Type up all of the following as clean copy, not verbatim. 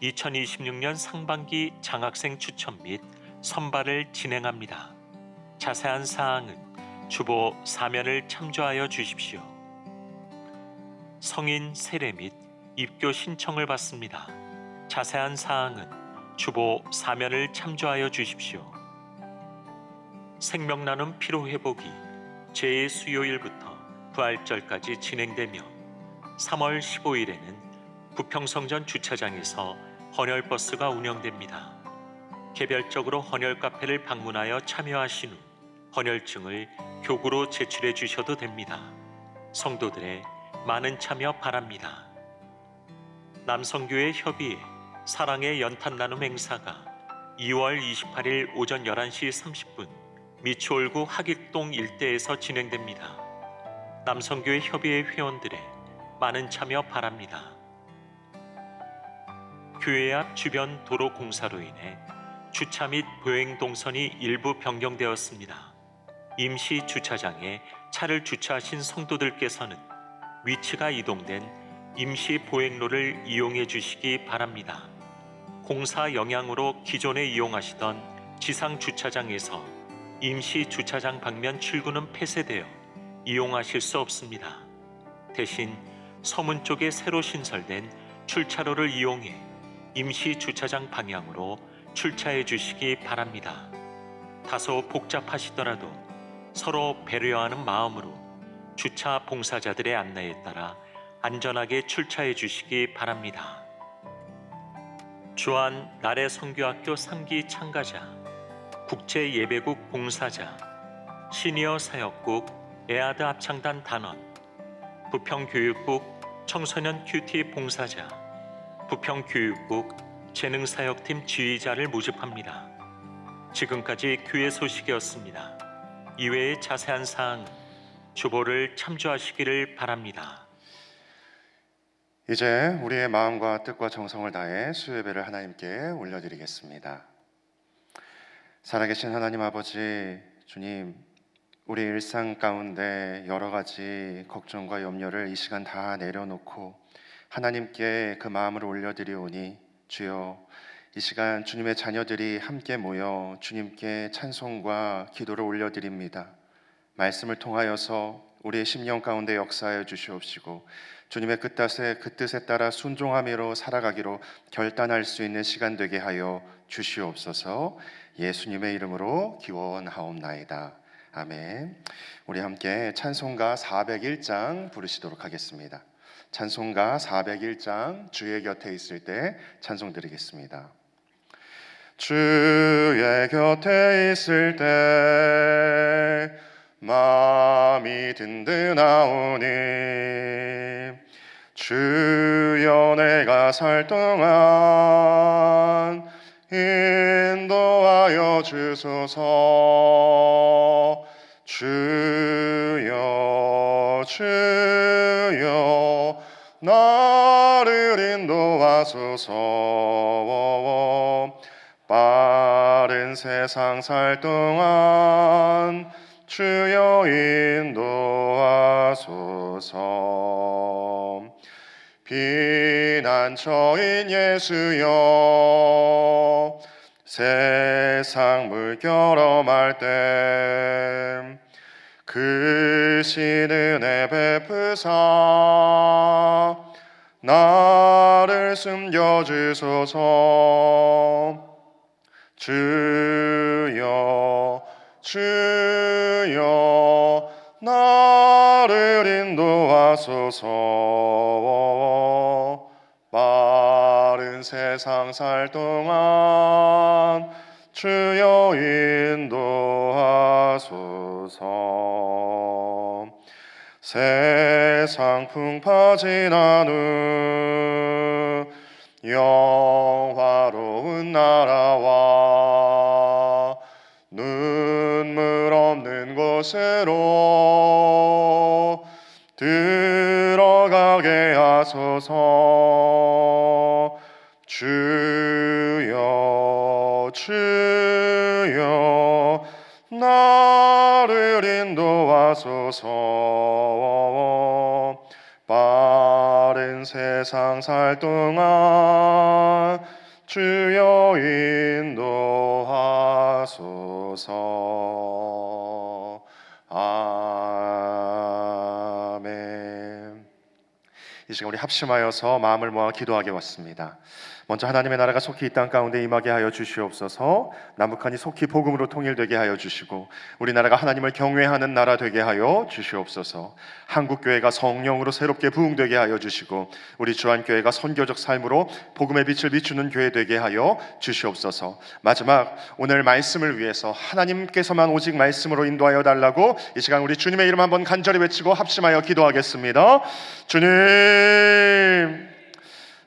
2026년 상반기 장학생 추천 및 선발을 진행합니다. 자세한 사항은 주보 사면을 참조하여 주십시오. 성인 세례 및 입교 신청을 받습니다. 자세한 사항은 주보 사면을 참조하여 주십시오. 생명나눔 피로회복이 제 수요일부터 부활절까지 진행되며 3월 15일에는 부평성전 주차장에서 헌혈버스가 운영됩니다. 개별적으로 헌혈 카페를 방문하여 참여하신 후 헌혈증을 교구로 제출해 주셔도 됩니다. 성도들의 많은 참여 바랍니다. 남성교회 협의회 사랑의 연탄 나눔 행사가 2월 28일 오전 11시 30분 미추홀구 하객동 일대에서 진행됩니다. 남성교회 협의회 회원들의 많은 참여 바랍니다. 교회 앞 주변 도로 공사로 인해 주차 및 보행 동선이 일부 변경되었습니다. 임시 주차장에 차를 주차하신 성도들께서는 위치가 이동된 임시 보행로를 이용해 주시기 바랍니다. 공사 영향으로 기존에 이용하시던 지상 주차장에서 임시 주차장 방면 출구는 폐쇄되어 이용하실 수 없습니다. 대신 서문 쪽에 새로 신설된 출차로를 이용해 임시 주차장 방향으로 출차해 주시기 바랍니다. 다소 복잡하시더라도 서로 배려하는 마음으로 주차 봉사자들의 안내에 따라 안전하게 출차해 주시기 바랍니다. 주한 나래 선교학교 3기 참가자, 국제예배국 봉사자, 시니어 사역국 에아드 합창단 단원, 부평교육국 청소년 큐티 봉사자, 부평교육국 재능사역팀 지휘자를 모집합니다. 지금까지 교회 소식이었습니다. 이외의 자세한 사항 주보를 참조하시기를 바랍니다. 이제 우리의 마음과 뜻과 정성을 다해 수요예배를 하나님께 올려드리겠습니다. 살아계신 하나님 아버지, 주님, 우리 일상 가운데 여러 가지 걱정과 염려를 이 시간 다 내려놓고 하나님께 그 마음을 올려드리오니 주여, 이 시간 주님의 자녀들이 함께 모여 주님께 찬송과 기도를 올려드립니다. 말씀을 통하여서 우리의 심령 가운데 역사하여 주시옵시고 주님의 그 뜻에 따라 순종함으로 살아가기로 결단할 수 있는 시간 되게 하여 주시옵소서. 예수님의 이름으로 기원하옵나이다. 아멘. 우리 함께 찬송가 401장 부르시도록 하겠습니다. 찬송가 401장 주의 곁에 있을 때 찬송 드리겠습니다. 주의 곁에 있을 때 마음이 든든하오니 주여 내가 살 동안 인도하여 주소서. 주여 주여 나를 인도하소서. 빠른 세상 살 동안 주여 인도하소서. 피난처인 예수여 세상 물결엄할 때 크신 은혜 베푸사 나를 숨겨주소서. 주여 주여 나를 인도하소서. 빠른 세상 살 동안 주여 인도하소서. 세상 풍파 지난 후 영화로운 나라와 눈물 없는 곳으로 들어가게 하소서. 주여 주여 나를 인도하소서. 빠른 남은 세상 살 동안 주여 인도하소서. 아멘. 이 시간 우리 합심하여서 마음을 모아 기도하게 왔습니다. 먼저 하나님의 나라가 속히 이 땅 가운데 임하게 하여 주시옵소서. 남북한이 속히 복음으로 통일되게 하여 주시고 우리나라가 하나님을 경외하는 나라 되게 하여 주시옵소서. 한국교회가 성령으로 새롭게 부흥되게 하여 주시고 우리 주한교회가 선교적 삶으로 복음의 빛을 비추는 교회 되게 하여 주시옵소서. 마지막 오늘 말씀을 위해서 하나님께서만 오직 말씀으로 인도하여 달라고 이 시간 우리 주님의 이름 한번 간절히 외치고 합심하여 기도하겠습니다. 주님,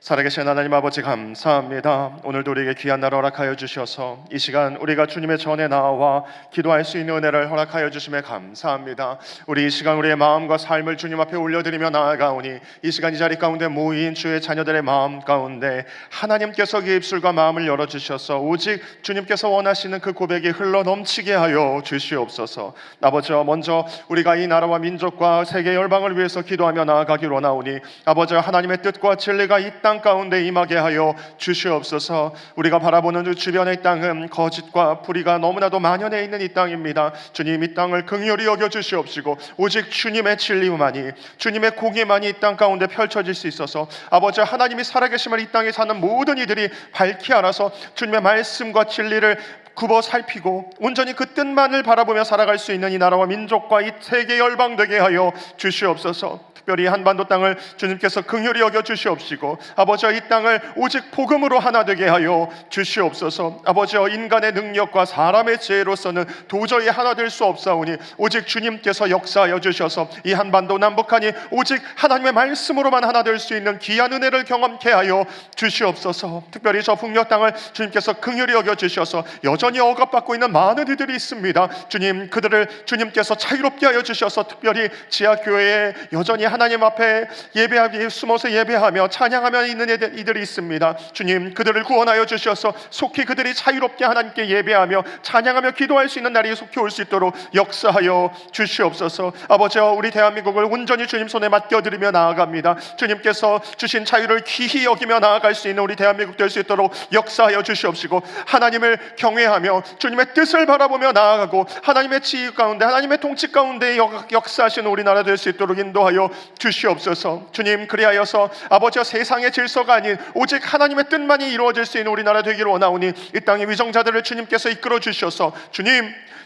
살아계신 하나님 아버지 감사합니다. 오늘도 우리에게 귀한 날 허락하여 주셔서 이 시간 우리가 주님의 전에 나와 기도할 수 있는 은혜를 허락하여 주심에 감사합니다. 우리 이 시간 우리의 마음과 삶을 주님 앞에 올려드리며 나아가오니 이 시간 이 자리 가운데 모인 주의 자녀들의 마음 가운데 하나님께서 그 입술과 마음을 열어주셔서 오직 주님께서 원하시는 그 고백이 흘러넘치게 하여 주시옵소서. 아버지와 먼저 우리가 이 나라와 민족과 세계 열방을 위해서 기도하며 나아가기로 나오니 아버지와 하나님의 뜻과 진리가 이 땅 가운데 임하게 하여 주시옵소서. 우리가 바라보는 주변의 땅은 거짓과 불의가 너무나도 만연해 있는 이 땅입니다. 주님, 이 땅을 긍휼히 여겨 주시옵시고 오직 주님의 진리만이, 주님의 공의만이 이 땅 가운데 펼쳐질 수 있어서 아버지 하나님이 살아계심을 이 땅에 사는 모든 이들이 밝히 알아서 주님의 말씀과 진리를 굽어 살피고 온전히 그 뜻만을 바라보며 살아갈 수 있는 이 나라와 민족과 이 세계 열방되게 하여 주시옵소서. 특별히 한반도 땅을 주님께서 긍휼히 여겨 주시옵시고 아버지와 이 땅을 오직 복음으로 하나 되게 하여 주시옵소서. 아버지와 인간의 능력과 사람의 지혜로서는 도저히 하나 될 수 없사오니 오직 주님께서 역사하여 주셔서 이 한반도 남북한이 오직 하나님의 말씀으로만 하나 될 수 있는 귀한 은혜를 경험케 하여 주시옵소서. 특별히 저 북녘 땅을 주님께서 긍휼히 여겨 주셔서 여전히 억압받고 있는 많은 이들이 있습니다. 주님, 그들을 주님께서 자유롭게 하여 주셔서 특별히 지하교회에 여전히 하나님 앞에 예배하기 숨어서 예배하며 찬양하며 있는 이들이 있습니다. 주님, 그들을 구원하여 주셔서 속히 그들이 자유롭게 하나님께 예배하며 찬양하며 기도할 수 있는 날이 속히 올 수 있도록 역사하여 주시옵소서. 아버지와 우리 대한민국을 온전히 주님 손에 맡겨드리며 나아갑니다. 주님께서 주신 자유를 귀히 여기며 나아갈 수 있는 우리 대한민국 될 수 있도록 역사하여 주시옵시고 하나님을 경외하며 주님의 뜻을 바라보며 나아가고 하나님의 지휘 가운데 하나님의 통치 가운데 역사하시는 우리나라 될 수 있도록 인도하여 주시옵소서. 주님, 그리하여서 아버지와 세상의 질서가 아닌 오직 하나님의 뜻만이 이루어질 수 있는 우리나라 되기를 원하오니 이 땅의 위정자들을 주님께서 이끌어 주셔서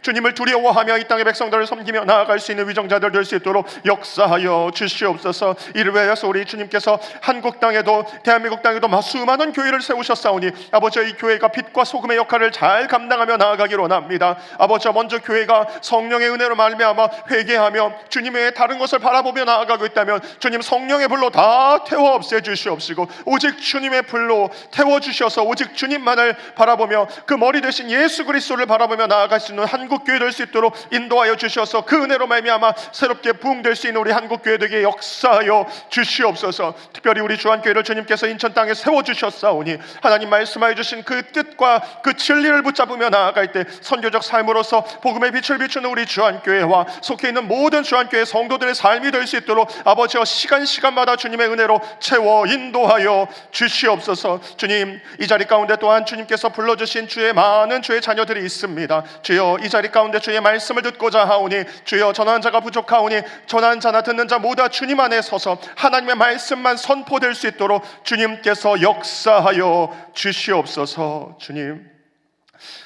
주님을 두려워하며 이 땅의 백성들을 섬기며 나아갈 수 있는 위정자들 될 수 있도록 역사하여 주시옵소서. 이를 위하여서 우리 주님께서 한국 땅에도 대한민국 땅에도 수많은 교회를 세우셨사오니 아버지와 이 교회가 빛과 소금의 역할을 잘 감당하며 나아가기를 원합니다. 아버지와 먼저 교회가 성령의 은혜로 말미암아 회개하며 주님의 다른 것을 바라보며 나아가고 있다면 주님 성령의 불로 다 태워 없애 주시옵시고 오직 주님의 불로 태워 주셔서 오직 주님만을 바라보며 그 머리 되신 예수 그리스도를 바라보며 나아갈 수 있는 한국 교회 될 수 있도록 인도하여 주셔서 그 은혜로 말미암아 새롭게 부흥될 수 있는 우리 한국 교회 되게 역사하여 주시옵소서. 특별히 우리 주한교회를 주님께서 인천 땅에 세워 주셨사오니 하나님 말씀하여 주신 그 뜻과 그 진리를 붙잡으며 나아갈 때 선교적 삶으로서 복음의 빛을 비추는 우리 주한교회와 속해 있는 모든 주한교회 성도들의 삶이 될 수 있도록 아버지와 시간마다 주님의 은혜로 채워 인도하여 주시옵소서. 주님, 이 자리 가운데 또한 주님께서 불러주신 주의 많은 주의 자녀들이 있습니다. 주여, 이 자리 가운데 주의 말씀을 듣고자 하오니 주여, 전하는 자가 부족하오니 전하는 자나 듣는 자 모두 주님 안에 서서 하나님의 말씀만 선포될 수 있도록 주님께서 역사하여 주시옵소서. 주님,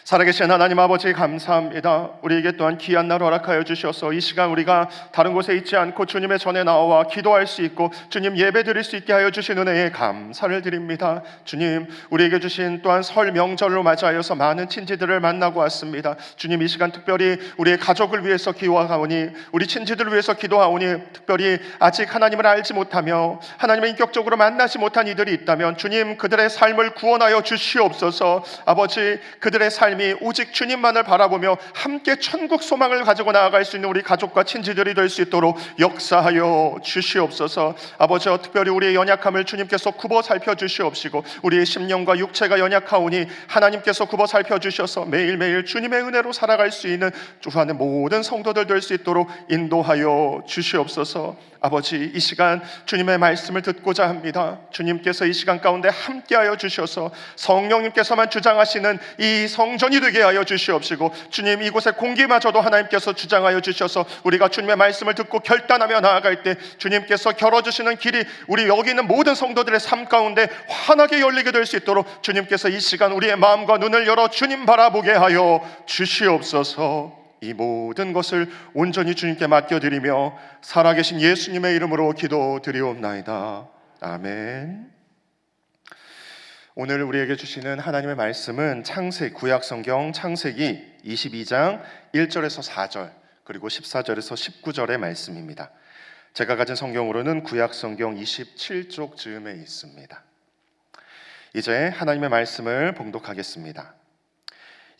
살아계신 하나님 아버지 감사합니다. 우리에게 또한 귀한 날 허락하여 주셔서 이 시간 우리가 다른 곳에 있지 않고 주님의 전에 나와 기도할 수 있고 주님 예배 드릴 수 있게 하여 주신 은혜에 감사를 드립니다. 주님, 우리에게 주신 또한 설 명절로 맞이하여서 많은 친지들을 만나고 왔습니다. 주님, 이 시간 특별히 우리의 가족을 위해서 기도하오니 우리 친지들을 위해서 기도하오니 특별히 아직 하나님을 알지 못하며 하나님을 인격적으로 만나지 못한 이들이 있다면 주님, 그들의 삶을 구원하여 주시옵소서. 아버지, 그들의 삶 삶이 오직 주님만을 바라보며 함께 천국 소망을 가지고 나아갈 수 있는 우리 가족과 친지들이 될 수 있도록 역사하여 주시옵소서. 아버지, 특별히 우리의 연약함을 주님께서 굽어 살펴주시옵시고 우리의 심령과 육체가 연약하오니 하나님께서 굽어 살펴주셔서 매일매일 주님의 은혜로 살아갈 수 있는 주하는 모든 성도들 될 수 있도록 인도하여 주시옵소서. 아버지, 이 시간 주님의 말씀을 듣고자 합니다. 주님께서 이 시간 가운데 함께하여 주셔서 성령님께서만 주장하시는 이 성전이 되게 하여 주시옵시고 주님, 이곳의 공기마저도 하나님께서 주장하여 주셔서 우리가 주님의 말씀을 듣고 결단하며 나아갈 때 주님께서 열어주시는 길이 우리 여기 있는 모든 성도들의 삶 가운데 환하게 열리게 될 수 있도록 주님께서 이 시간 우리의 마음과 눈을 열어 주님 바라보게 하여 주시옵소서. 이 모든 것을 온전히 주님께 맡겨드리며 살아계신 예수님의 이름으로 기도드리옵나이다. 아멘. 오늘 우리에게 주시는 하나님의 말씀은 구약성경 창세기 22장 1절에서 4절 그리고 14절에서 19절의 말씀입니다. 제가 가진 성경으로는 구약성경 27쪽 즈음에 있습니다. 이제 하나님의 말씀을 봉독하겠습니다.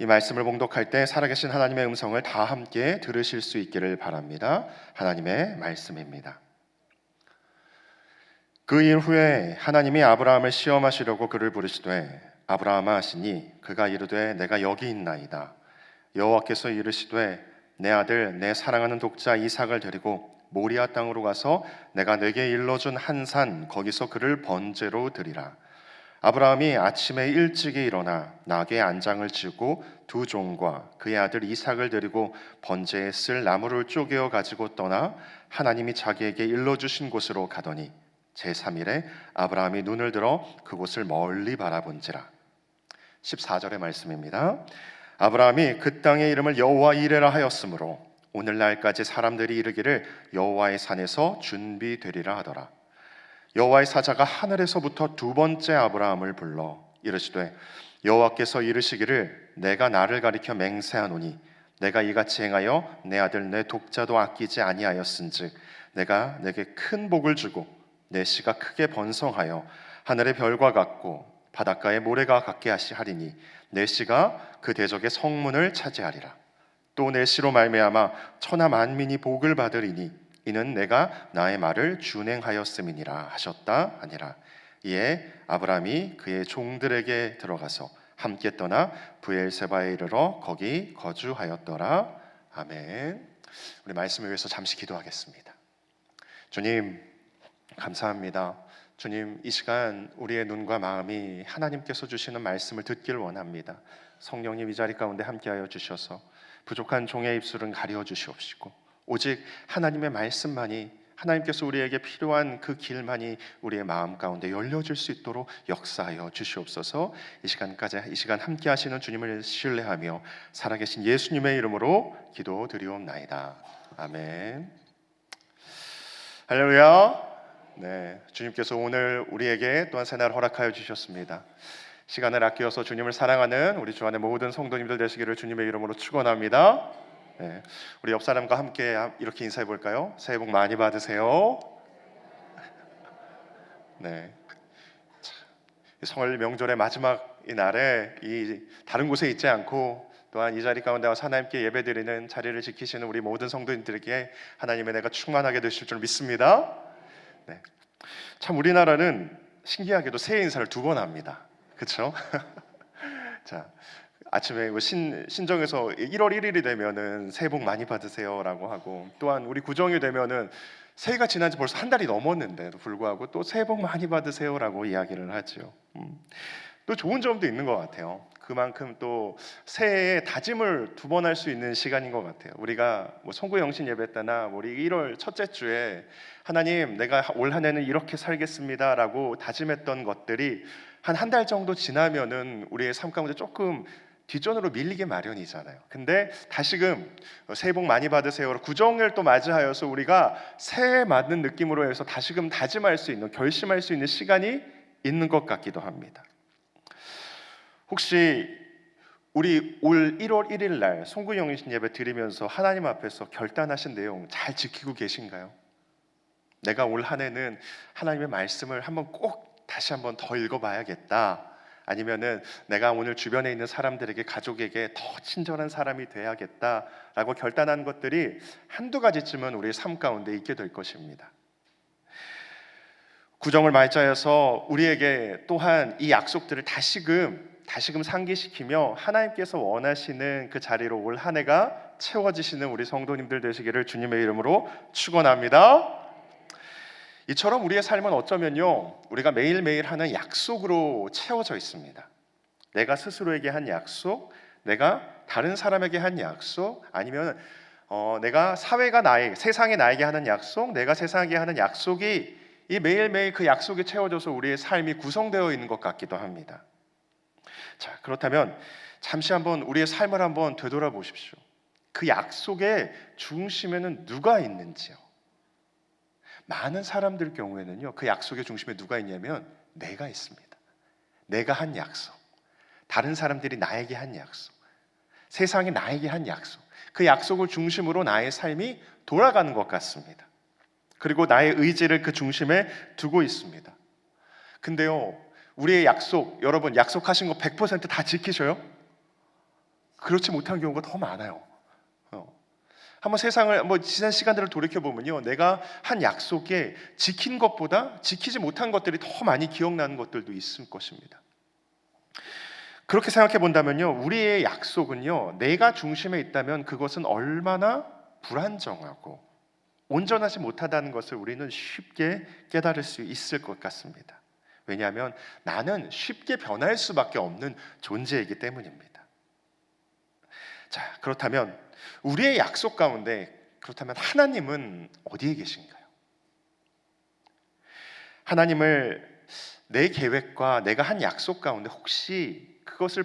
이 말씀을 봉독할 때 살아계신 하나님의 음성을 다 함께 들으실 수 있기를 바랍니다. 하나님의 말씀입니다. 그 일 후에 하나님이 아브라함을 시험하시려고 그를 부르시되 아브라함아 하시니 그가 이르되 내가 여기 있나이다. 여호와께서 이르시되 내 아들 내 사랑하는 독자 이삭을 데리고 모리아 땅으로 가서 내가 내게 일러준 한 산 거기서 그를 번제로 드리라. 아브라함이 아침에 일찍이 일어나 나귀의 안장을 지고 두 종과 그의 아들 이삭을 데리고 번제에 쓸 나무를 쪼개어 가지고 떠나 하나님이 자기에게 일러주신 곳으로 가더니 제3일에 아브라함이 눈을 들어 그곳을 멀리 바라본지라. 14절의 말씀입니다. 아브라함이 그 땅의 이름을 여호와 이레라 하였으므로 오늘날까지 사람들이 이르기를 여호와의 산에서 준비되리라 하더라. 여호와의 사자가 하늘에서부터 두 번째 아브라함을 불러 이르시되 여호와께서 이르시기를 내가 나를 가리켜 맹세하노니 내가 이같이 행하여 내 아들 내 독자도 아끼지 아니하였은즉 내가 내게 큰 복을 주고 내 씨가 크게 번성하여 하늘의 별과 같고 바닷가의 모래가 같게 하리니 내 씨가 그 대적의 성문을 차지하리라. 또 내 씨로 말미암아 천하 만민이 복을 받으리니 이는 내가 나의 말을 준행하였음이니라 하셨다 하니라. 이에 아브라함이 그의 종들에게 들어가서 함께 떠나 브엘세바에 이르러 거기 거주하였더라. 아멘. 우리 말씀을 위해서 잠시 기도하겠습니다. 주님, 감사합니다. 주님, 이 시간 우리의 눈과 마음이 하나님께서 주시는 말씀을 듣길 원합니다. 성령님, 이 자리 가운데 함께하여 주셔서 부족한 종의 입술은 가려 주시옵시고 오직 하나님의 말씀만이, 하나님께서 우리에게 필요한 그 길만이 우리의 마음 가운데 열려질 수 있도록 역사하여 주시옵소서. 이 시간 함께 하시는 주님을 신뢰하며 살아계신 예수님의 이름으로 기도드리옵나이다. 아멘. 할렐루야. 네, 주님께서 오늘 우리에게 또한 새날 허락하여 주셨습니다. 시간을 아끼어서 주님을 사랑하는 우리 주 안의 모든 성도님들 되시기를 주님의 이름으로 축원합니다. 네, 우리 옆 사람과 함께 이렇게 인사해 볼까요? 새해 복 많이 받으세요. 네, 설 명절의 마지막 이 날에 이 다른 곳에 있지 않고 또한 이 자리 가운데 와서 하나님께 예배드리는 자리를 지키시는 우리 모든 성도님들에게 하나님의 은혜가 충만하게 되실 줄 믿습니다. 네, 참 우리나라는 신기하게도 새해 인사를 두 번 합니다. 그렇죠? 자, 아침에 신정에서 1월 1일이 되면은 새해 복 많이 받으세요라고 하고, 또한 우리 구정이 되면은 새해가 지난 지 벌써 한 달이 넘었는데도 불구하고 또 새해 복 많이 받으세요라고 이야기를 하죠. 또 좋은 점도 있는 것 같아요. 그만큼 또 새해에 다짐을 두 번 할 수 있는 시간인 것 같아요. 우리가 뭐 송구영신 예배 때나 우리 1월 첫째 주에 하나님, 내가 올 한 해는 이렇게 살겠습니다라고 다짐했던 것들이 한 달 정도 지나면은 우리의 삶 가운데 조금 뒷전으로 밀리게 마련이잖아요. 근데 다시금 새해 복 많이 받으세요. 구정을 또 맞이하여서 우리가 새해 맞는 느낌으로 해서 다시금 다짐할 수 있는, 결심할 수 있는 시간이 있는 것 같기도 합니다. 혹시 우리 올 1월 1일 날 송구영신 예배 드리면서 하나님 앞에서 결단하신 내용 잘 지키고 계신가요? 내가 올 한 해는 하나님의 말씀을 한번 꼭 다시 한번 더 읽어봐야겠다, 아니면은 내가 오늘 주변에 있는 사람들에게, 가족에게 더 친절한 사람이 돼야겠다라고 결단한 것들이 한두 가지쯤은 우리의 삶 가운데 있게 될 것입니다. 구정을 말자여서 우리에게 또한 이 약속들을 다시금 상기시키며 하나님께서 원하시는 그 자리로 올 한 해가 채워지시는 우리 성도님들 되시기를 주님의 이름으로 축원합니다. 이처럼 우리의 삶은 어쩌면요, 우리가 매일매일 하는 약속으로 채워져 있습니다. 내가 스스로에게 한 약속, 내가 다른 사람에게 한 약속, 아니면 내가 세상이 나에게 하는 약속, 내가 세상에게 하는 약속이 이 매일매일 그 약속이 채워져서 우리의 삶이 구성되어 있는 것 같기도 합니다. 자, 그렇다면 잠시 한번 우리의 삶을 한번 되돌아보십시오. 그 약속의 중심에는 누가 있는지요? 많은 사람들 경우에는요, 그 약속의 중심에 누가 있냐면 내가 있습니다. 내가 한 약속, 다른 사람들이 나에게 한 약속, 세상이 나에게 한 약속, 그 약속을 중심으로 나의 삶이 돌아가는 것 같습니다. 그리고 나의 의지를 그 중심에 두고 있습니다. 근데요, 우리의 약속, 여러분 약속하신 거 100% 다 지키셔요? 그렇지 못한 경우가 더 많아요. 한번 세상을 지난 시간들을 돌이켜 보면요, 내가 한 약속에 지킨 것보다 지키지 못한 것들이 더 많이 기억나는 것들도 있을 것입니다. 그렇게 생각해 본다면요, 우리의 약속은요, 내가 중심에 있다면 그것은 얼마나 불안정하고 온전하지 못하다는 것을 우리는 쉽게 깨달을 수 있을 것 같습니다. 왜냐하면 나는 쉽게 변할 수밖에 없는 존재이기 때문입니다. 자, 그렇다면 우리의 약속 가운데, 그렇다면 하나님은 어디에 계신가요? 하나님을 내 계획과 내가 한 약속 가운데 혹시 그것을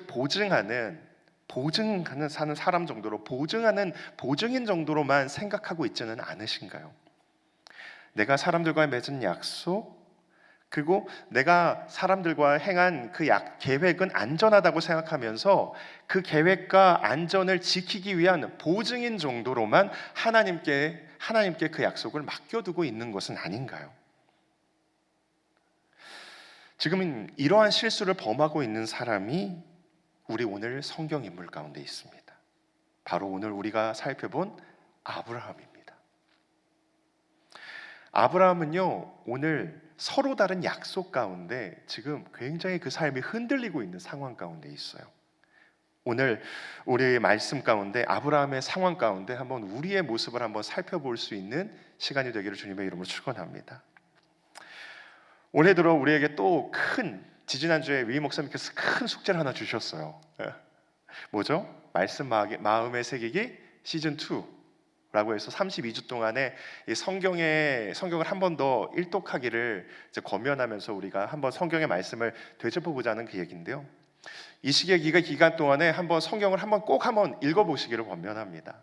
사는 사람 정도로, 보증인 정도로만 생각하고 있지는 않으신가요? 내가 사람들과 맺은 약속, 그리고 내가 사람들과 행한 그 계획은 안전하다고 생각하면서 그 계획과 안전을 지키기 위한 보증인 정도로만 하나님께 그 약속을 맡겨두고 있는 것은 아닌가요? 지금 이러한 실수를 범하고 있는 사람이 우리 오늘 성경 인물 가운데 있습니다. 바로 오늘 우리가 살펴본 아브라함입니다. 아브라함은요, 오늘 서로 다른 약속 가운데 지금 굉장히 그 삶이 흔들리고 있는 상황 가운데 있어요. 오늘 우리의 말씀 가운데 아브라함의 상황 가운데 한번 우리의 모습을 한번 살펴볼 수 있는 시간이 되기를 주님의 이름으로 축원합니다. 올해 들어 우리에게 또 지지난주에 위 목사님께서 큰 숙제를 하나 주셨어요. 뭐죠? 말씀 마음에 새기기 시즌 2라고 해서 32주 동안에 이 성경을 한 번 더 일독하기를 권면하면서 우리가 한번 성경의 말씀을 되짚어보자는 그 얘기인데요. 이 시기의 기간 동안에 한번 성경을 꼭 한번 읽어보시기를 권면합니다.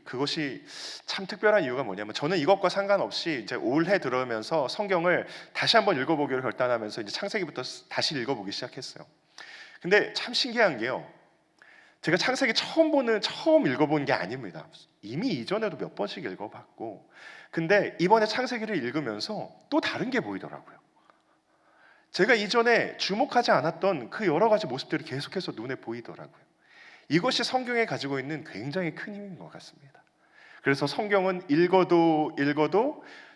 그것이 참 특별한 이유가 뭐냐면, 저는 이것과 상관없이 이제 올해 들어오면서 성경을 다시 한번 읽어보기로 결단하면서 이제 창세기부터 다시 읽어보기 시작했어요. 근데 참 신기한 게요, 제가 창세기 처음 읽어본 게 아닙니다. 이미 이전에도 몇 번씩 읽어봤고, 근데 이번에 창세기를 읽으면서 또 다른 게 보이더라고요. 제가 이전에 주목하지 않았던 그 여러 가지 모습들이 계속해서 눈에 보이더라고요. 이것이 성경에 가지고 있는 굉장히 큰 힘인 것 같습니다. 그래서 성경은 읽어도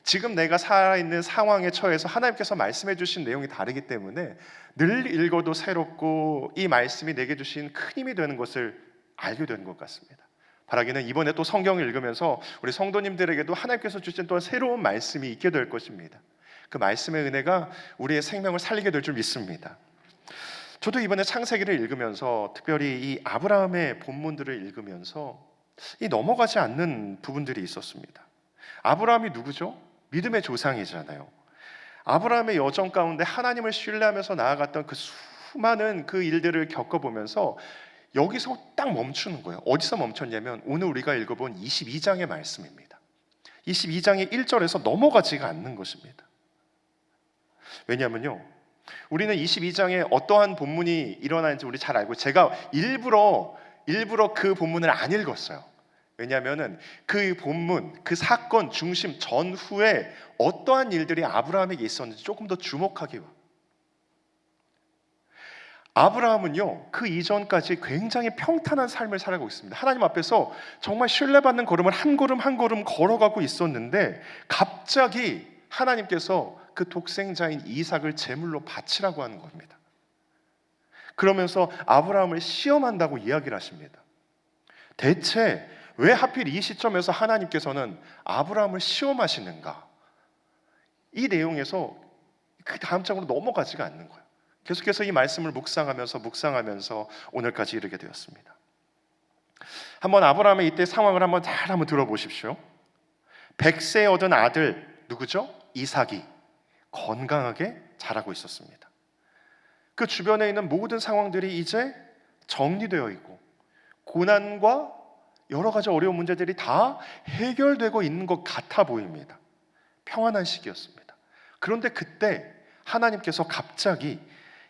지금 내가 살아있는 상황에 처해서 하나님께서 말씀해 주신 내용이 다르기 때문에 늘 읽어도 새롭고 이 말씀이 내게 주신 큰 힘이 되는 것을 알게 되는 것 같습니다. 바라기는 이번에 또 성경을 읽으면서 우리 성도님들에게도 하나님께서 주신 또 새로운 말씀이 있게 될 것입니다. 그 말씀의 은혜가 우리의 생명을 살리게 될 줄 믿습니다. 저도 이번에 창세기를 읽으면서 특별히 이 아브라함의 본문들을 읽으면서 이 넘어가지 않는 부분들이 있었습니다. 아브라함이 누구죠? 믿음의 조상이잖아요. 아브라함의 여정 가운데 하나님을 신뢰하면서 나아갔던 그 수많은 그 일들을 겪어보면서 여기서 딱 멈추는 거예요. 어디서 멈췄냐면 오늘 우리가 읽어본 22장의 말씀입니다. 22장의 1절에서 넘어가지가 않는 것입니다. 왜냐하면요, 우리는 22장에 어떠한 본문이 일어나는지 우리 잘 알고, 제가 일부러 그 본문을 안 읽었어요. 왜냐하면 그 본문, 그 사건 중심 전후에 어떠한 일들이 아브라함에게 있었는지 조금 더 주목하기. 아브라함은요, 그 이전까지 굉장히 평탄한 삶을 살아가고 있습니다. 하나님 앞에서 정말 신뢰받는 걸음을 한 걸음 한 걸음 걸어가고 있었는데, 갑자기 하나님께서 그 독생자인 이삭을 제물로 바치라고 하는 겁니다. 그러면서 아브라함을 시험한다고 이야기를 하십니다. 대체 왜 하필 이 시점에서 하나님께서는 아브라함을 시험하시는가? 이 내용에서 그 다음 장으로 넘어가지가 않는 거예요. 계속해서 이 말씀을 묵상하면서 오늘까지 이르게 되었습니다. 한번 아브라함의 이때 상황을 한번 들어보십시오. 100세에 얻은 아들 누구죠? 이삭이 건강하게 자라고 있었습니다. 그 주변에 있는 모든 상황들이 이제 정리되어 있고 고난과 여러 가지 어려운 문제들이 다 해결되고 있는 것 같아 보입니다. 평안한 시기였습니다. 그런데 그때 하나님께서 갑자기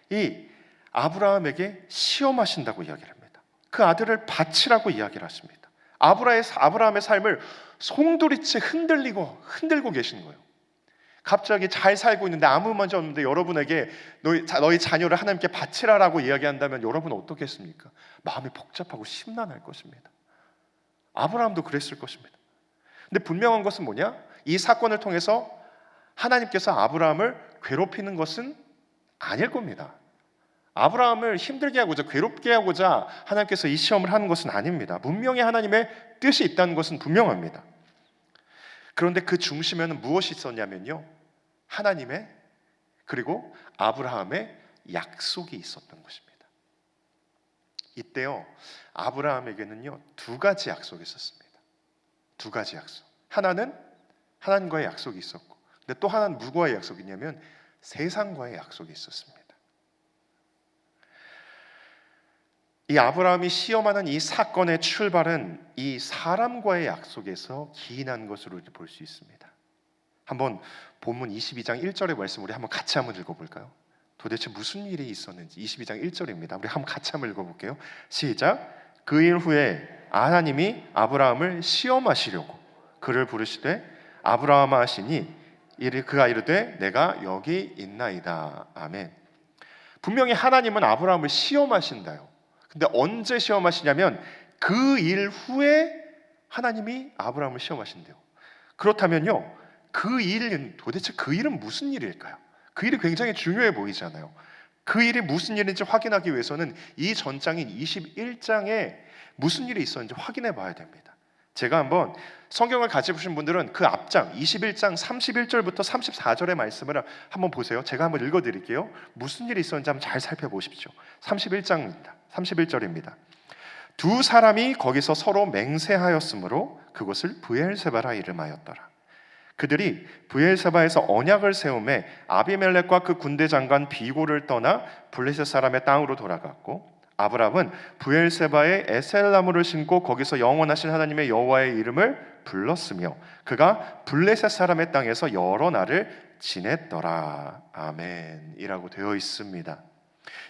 이 아브라함에게 시험하신다고 이야기를 합니다. 그 아들을 바치라고 이야기를 하십니다. 아브라함의 삶을 송두리째 흔들고 계시는 거예요. 갑자기 잘 살고 있는데 아무 문제 없는데 여러분에게 너희 자녀를 하나님께 바치라라고 이야기한다면 여러분은 어떻겠습니까? 마음이 복잡하고 심란할 것입니다. 아브라함도 그랬을 것입니다. 근데 분명한 것은 뭐냐? 이 사건을 통해서 하나님께서 아브라함을 괴롭히는 것은 아닐 겁니다. 아브라함을 힘들게 하고자 괴롭게 하고자 하나님께서 이 시험을 하는 것은 아닙니다. 분명히 하나님의 뜻이 있다는 것은 분명합니다. 그런데 그 중심에는 무엇이 있었냐면요, 하나님의 그리고 아브라함의 약속이 있었던 것입니다. 이때요, 아브라함에게는요 2가지 약속이 있었습니다. 2가지 약속. 하나는 하나님과의 약속이 있었고, 근데 또 하나는 누구와의 약속이냐면 세상과의 약속이 있었습니다. 이 아브라함이 시험하는 이 사건의 출발은 이 사람과의 약속에서 기인한 것으로 볼 수 있습니다. 한번 본문 22장 1절의 말씀 우리 한번 같이 읽어볼까요? 도대체 무슨 일이 있었는지 22장 1절입니다. 우리 한번 같이 읽어볼게요. 시작. 그 일 후에 하나님이 아브라함을 시험하시려고 그를 부르시되 아브라함아 하시니 그가 이르되 내가 여기 있나이다. 아멘. 분명히 하나님은 아브라함을 시험하신다요. 근데 언제 시험하시냐면 그 일 후에 하나님이 아브라함을 시험하신대요. 그렇다면요, 도대체 그 일은 무슨 일일까요? 그 일이 굉장히 중요해 보이잖아요. 그 일이 무슨 일인지 확인하기 위해서는 이 전장인 21장에 무슨 일이 있었는지 확인해 봐야 됩니다. 제가 한번 성경을 가지고 계신 분들은 그 앞장 21장 31절부터 34절의 말씀을 한번 보세요. 제가 한번 읽어드릴게요. 무슨 일이 있었는지 한번 잘 살펴보십시오. 31장입니다. 31절입니다. 2 사람이 거기서 서로 맹세하였으므로 그것을 브엘세바라 이름하였더라. 그들이 브엘세바에서 언약을 세우매 아비멜렉과 그 군대 장관 비골을 떠나 블레셋 사람의 땅으로 돌아갔고, 아브람은 브엘세바에 에셀나무를 심고 거기서 영원하신 하나님의 여호와의 이름을 불렀으며 그가 블레셋 사람의 땅에서 여러 날을 지냈더라. 아멘 이라고 되어 있습니다.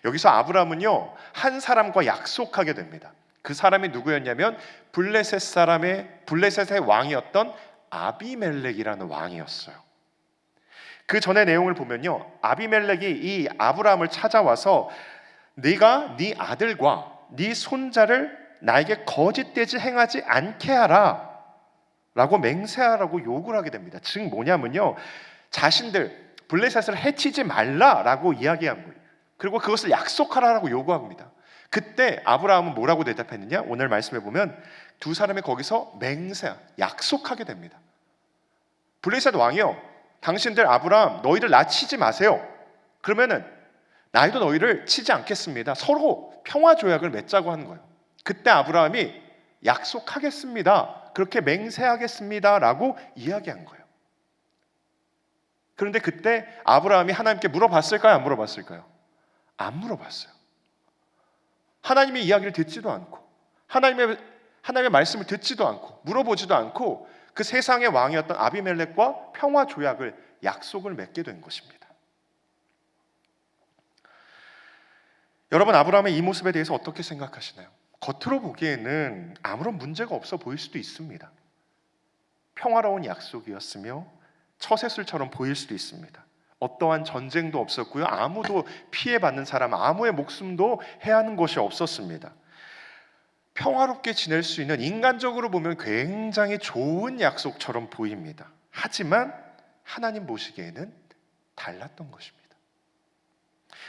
여기서 아브람은요 한 사람과 약속하게 됩니다. 그 사람이 누구였냐면 블레셋의 왕이었던 아비멜렉이라는 왕이었어요. 그 전의 내용을 보면요, 아비멜렉이 이 아브라함을 찾아와서 네가 네 아들과 네 손자를 나에게 거짓되지 행하지 않게 하라 라고 맹세하라고 요구를 하게 됩니다. 즉 뭐냐면요, 자신들 블레셋을 해치지 말라라고 이야기한 거예요. 그리고 그것을 약속하라라고 요구합니다. 그때 아브라함은 뭐라고 대답했느냐? 오늘 말씀해 보면 2 사람이 거기서 약속하게 됩니다. 블레셋 왕이요, 당신들 아브라함 너희들 나 치지 마세요. 그러면은 나희도 너희를 치지 않겠습니다. 서로 평화 조약을 맺자고 하는 거예요. 그때 아브라함이 약속하겠습니다, 그렇게 맹세하겠습니다 라고 이야기한 거예요. 그런데 그때 아브라함이 하나님께 물어봤을까요? 안 물어봤을까요? 안 물어봤어요. 하나님의 이야기를 듣지도 않고 하나님의 말씀을 듣지도 않고 물어보지도 않고 그 세상의 왕이었던 아비멜렉과 평화 조약을 약속을 맺게 된 것입니다. 여러분, 아브라함의 이 모습에 대해서 어떻게 생각하시나요? 겉으로 보기에는 아무런 문제가 없어 보일 수도 있습니다. 평화로운 약속이었으며 처세술처럼 보일 수도 있습니다. 어떠한 전쟁도 없었고요. 아무도 피해받는 사람, 아무의 목숨도 해하는 것이 없었습니다. 평화롭게 지낼 수 있는, 인간적으로 보면 굉장히 좋은 약속처럼 보입니다. 하지만 하나님 보시기에는 달랐던 것입니다.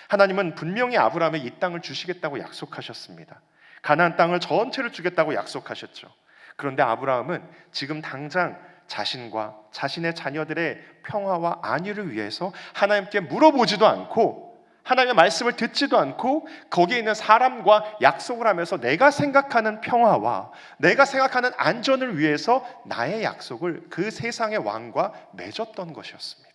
하나님은 분명히 아브라함에 이 땅을 주시겠다고 약속하셨습니다. 가나안 땅을 전체를 주겠다고 약속하셨죠. 그런데 아브라함은 지금 당장 자신과 자신의 자녀들의 평화와 안위를 위해서 하나님께 물어보지도 않고 하나님의 말씀을 듣지도 않고 거기에 있는 사람과 약속을 하면서 내가 생각하는 평화와 내가 생각하는 안전을 위해서 나의 약속을 그 세상의 왕과 맺었던 것이었습니다.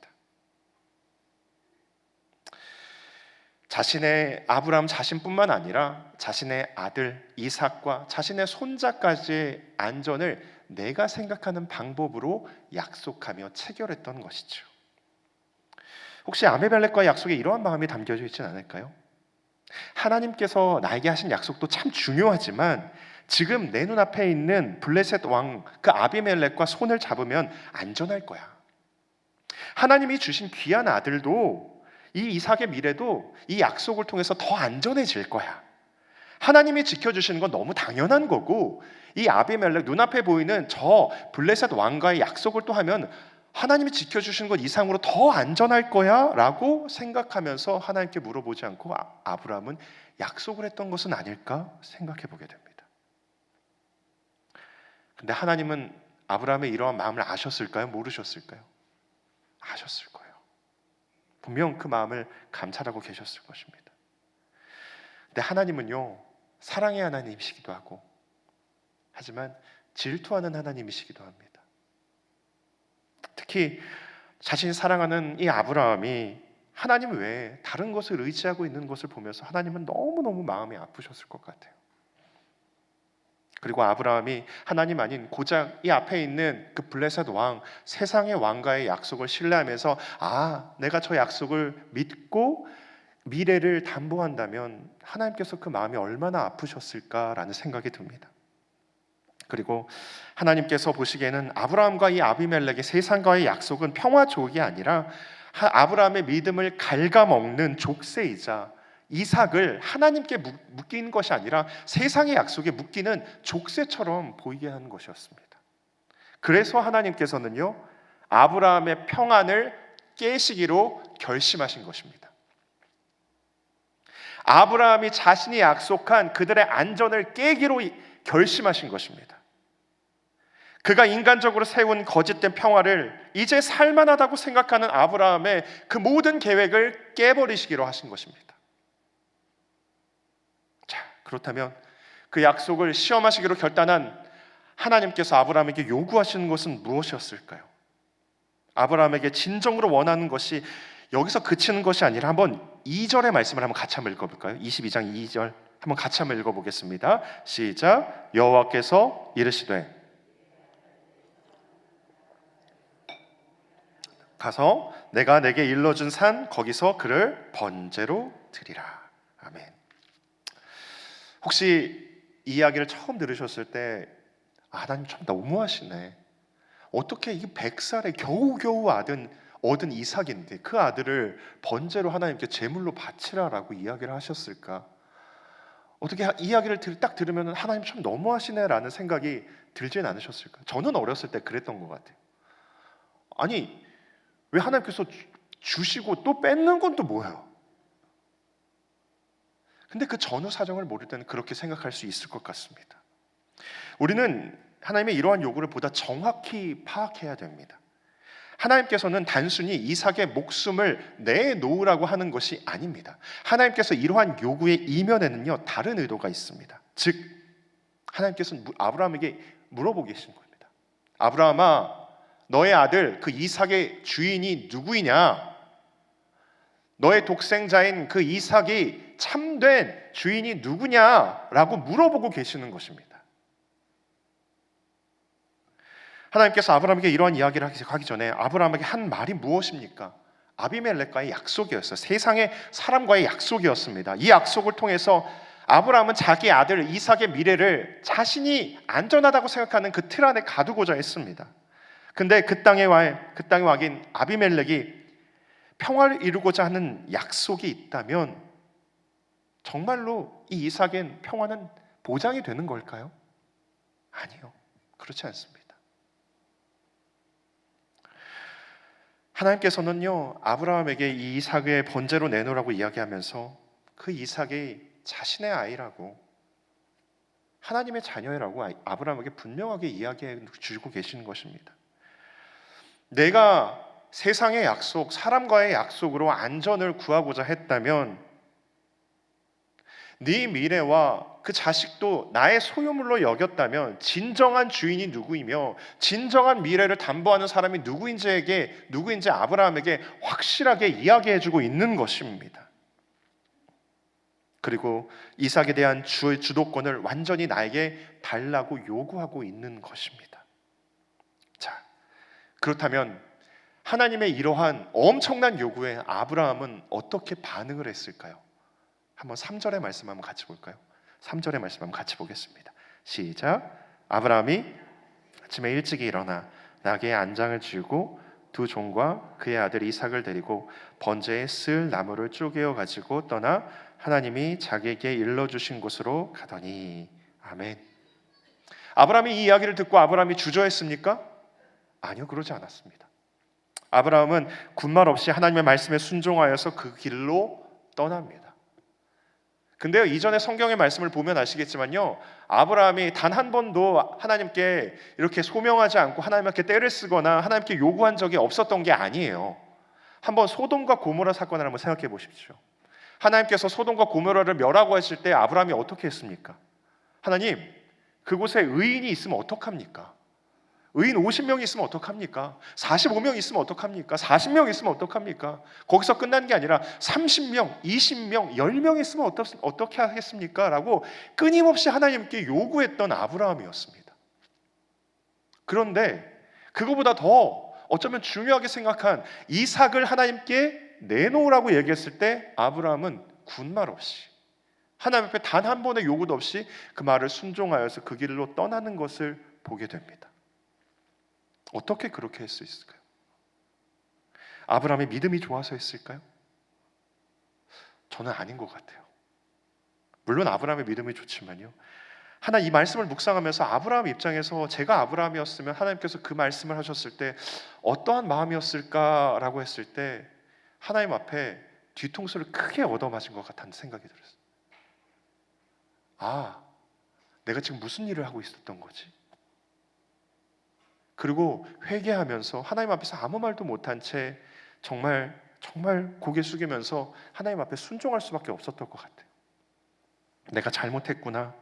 자신의 아브라함 자신뿐만 아니라 자신의 아들 이삭과 자신의 손자까지의 안전을 내가 생각하는 방법으로 약속하며 체결했던 것이죠. 혹시 아비멜렉과의 약속에 이러한 마음이 담겨져 있지는 않을까요? 하나님께서 나에게 하신 약속도 참 중요하지만 지금 내 눈앞에 있는 블레셋 왕 그 아비멜렉과 손을 잡으면 안전할 거야. 하나님이 주신 귀한 아들도 이 이삭의 미래도 이 약속을 통해서 더 안전해질 거야. 하나님이 지켜주시는 건 너무 당연한 거고 이 아비멜렉 눈앞에 보이는 저 블레셋 왕과의 약속을 또 하면 하나님이 지켜주시는 것 이상으로 더 안전할 거야 라고 생각하면서 하나님께 물어보지 않고 아브라함은 약속을 했던 것은 아닐까 생각해 보게 됩니다. 근데 하나님은 아브라함의 이러한 마음을 아셨을까요? 모르셨을까요? 아셨을 거예요. 분명 그 마음을 감찰하고 계셨을 것입니다. 근데 하나님은요, 사랑의 하나님이시기도 하고 하지만 질투하는 하나님이시기도 합니다. 특히 자신이 사랑하는 이 아브라함이 하나님 외에 다른 것을 의지하고 있는 것을 보면서 하나님은 너무너무 마음이 아프셨을 것 같아요. 그리고 아브라함이 하나님 아닌 고작 이 앞에 있는 그 블레셋 왕, 세상의 왕과의 약속을 신뢰하면서 내가 저 약속을 믿고 미래를 담보한다면 하나님께서 그 마음이 얼마나 아프셨을까라는 생각이 듭니다. 그리고 하나님께서 보시기에는 아브라함과 이 아비멜렉의 세상과의 약속은 평화족이 아니라 아브라함의 믿음을 갉아먹는 족쇄이자 이삭을 하나님께 묶인 것이 아니라 세상의 약속에 묶이는 족쇄처럼 보이게 하는 것이었습니다. 그래서 하나님께서는요, 아브라함의 평안을 깨시기로 결심하신 것입니다. 아브라함이 자신이 약속한 그들의 안전을 깨기로 결심하신 것입니다. 그가 인간적으로 세운 거짓된 평화를 이제 살만하다고 생각하는 아브라함의 그 모든 계획을 깨버리시기로 하신 것입니다. 자, 그렇다면 그 약속을 시험하시기로 결단한 하나님께서 아브라함에게 요구하시는 것은 무엇이었을까요? 아브라함에게 진정으로 원하는 것이 여기서 그치는 것이 아니라 한번 2절의 말씀을 한번 같이 한번 읽어볼까요? 22장 2절 한번 같이 한번 읽어보겠습니다. 시작. 여호와께서 이르시되 가서 내가 내게 일러준 산 거기서 그를 번제로 드리라. 아멘. 혹시 이 이야기를 처음 들으셨을 때 하나님 참 너무하시네. 어떻게 이 100살에 겨우겨우 얻은 이삭인데 그 아들을 번제로 하나님께 제물로 바치라라고 이야기를 하셨을까? 어떻게 이 이야기를 딱 들으면 하나님 참 너무하시네라는 생각이 들진 않으셨을까? 저는 어렸을 때 그랬던 것 같아요. 아니 왜 하나님께서 주시고 또 뺏는 건 또 뭐예요? 근데 그 전후 사정을 모를 때는 그렇게 생각할 수 있을 것 같습니다. 우리는 하나님의 이러한 요구를 보다 정확히 파악해야 됩니다. 하나님께서는 단순히 이삭의 목숨을 내놓으라고 하는 것이 아닙니다. 하나님께서 이러한 요구의 이면에는요, 다른 의도가 있습니다. 즉 하나님께서는 아브라함에게 물어보시는 겁니다. 아브라함아, 너의 아들 그 이삭의 주인이 누구이냐? 너의 독생자인 그 이삭이 참된 주인이 누구냐라고 물어보고 계시는 것입니다. 하나님께서 아브라함에게 이러한 이야기를 하기 전에 아브라함에게 한 말이 무엇입니까? 아비멜렉과의 약속이었어요. 세상의 사람과의 약속이었습니다. 이 약속을 통해서 아브라함은 자기 아들 이삭의 미래를 자신이 안전하다고 생각하는 그 틀 안에 가두고자 했습니다. 근데 그 땅의 왕인 아비멜렉이 평화를 이루고자 하는 약속이 있다면 정말로 이 이삭의 평화는 보장이 되는 걸까요? 아니요, 그렇지 않습니다. 하나님께서는요, 아브라함에게 이 이삭의 번제로 내놓으라고 이야기하면서 그 이삭이 자신의 아이라고, 하나님의 자녀라고 아브라함에게 분명하게 이야기해 주고 계시는 것입니다. 내가 세상의 약속, 사람과의 약속으로 안전을 구하고자 했다면 네 미래와 그 자식도 나의 소유물로 여겼다면 진정한 주인이 누구이며 진정한 미래를 담보하는 사람이 누구인지 아브라함에게 확실하게 이야기해주고 있는 것입니다. 그리고 이삭에 대한 주도권을 완전히 나에게 달라고 요구하고 있는 것입니다. 자, 그렇다면 하나님의 이러한 엄청난 요구에 아브라함은 어떻게 반응을 했을까요? 한번 3절의 말씀 한번 같이 볼까요? 3절의 말씀 한번 같이 보겠습니다. 시작. 아브라함이 아침에 일찍 일어나 나귀의 안장을 쥐고 두 종과 그의 아들 이삭을 데리고 번제에 쓸 나무를 쪼개어 가지고 떠나 하나님이 자기에게 일러주신 곳으로 가더니. 아멘. 아브라함이 이 이야기를 듣고 아브라함이 주저했습니까? 아니요, 그러지 않았습니다. 아브라함은 군말 없이 하나님의 말씀에 순종하여서 그 길로 떠납니다. 근데요, 이전에 성경의 말씀을 보면 아시겠지만요, 아브라함이 단 한 번도 하나님께 이렇게 소명하지 않고 하나님께 떼를 쓰거나 하나님께 요구한 적이 없었던 게 아니에요. 한번 소돔과 고모라 사건을 한번 생각해 보십시오. 하나님께서 소돔과 고모라를 멸하고 했을 때 아브라함이 어떻게 했습니까? 하나님, 그곳에 의인이 있으면 어떡합니까? 의인 50명 있으면 어떡합니까? 45명 있으면 어떡합니까? 40명 있으면 어떡합니까? 거기서 끝난 게 아니라 30명, 20명, 10명 있으면 어떻게 하겠습니까? 라고 끊임없이 하나님께 요구했던 아브라함이었습니다. 그런데 그거보다 더 어쩌면 중요하게 생각한 이삭을 하나님께 내놓으라고 얘기했을 때 아브라함은 군말 없이, 하나님 앞에 단 한 번의 요구도 없이 그 말을 순종하여서 그 길로 떠나는 것을 보게 됩니다. 어떻게 그렇게 할 수 있을까요? 아브라함의 믿음이 좋아서 했을까요? 저는 아닌 것 같아요. 물론 아브라함의 믿음이 좋지만요, 하나 이 말씀을 묵상하면서 아브라함 입장에서 제가 아브라함이었으면 하나님께서 그 말씀을 하셨을 때 어떠한 마음이었을까라고 했을 때 하나님 앞에 뒤통수를 크게 얻어맞은 것 같다는 생각이 들었어요. 아, 내가 지금 무슨 일을 하고 있었던 거지? 그리고 회개하면서 하나님 앞에서 아무 말도 못한 채 정말 고개 숙이면서 하나님 앞에 순종할 수밖에 없었던 것 같아요. 내가 잘못했구나,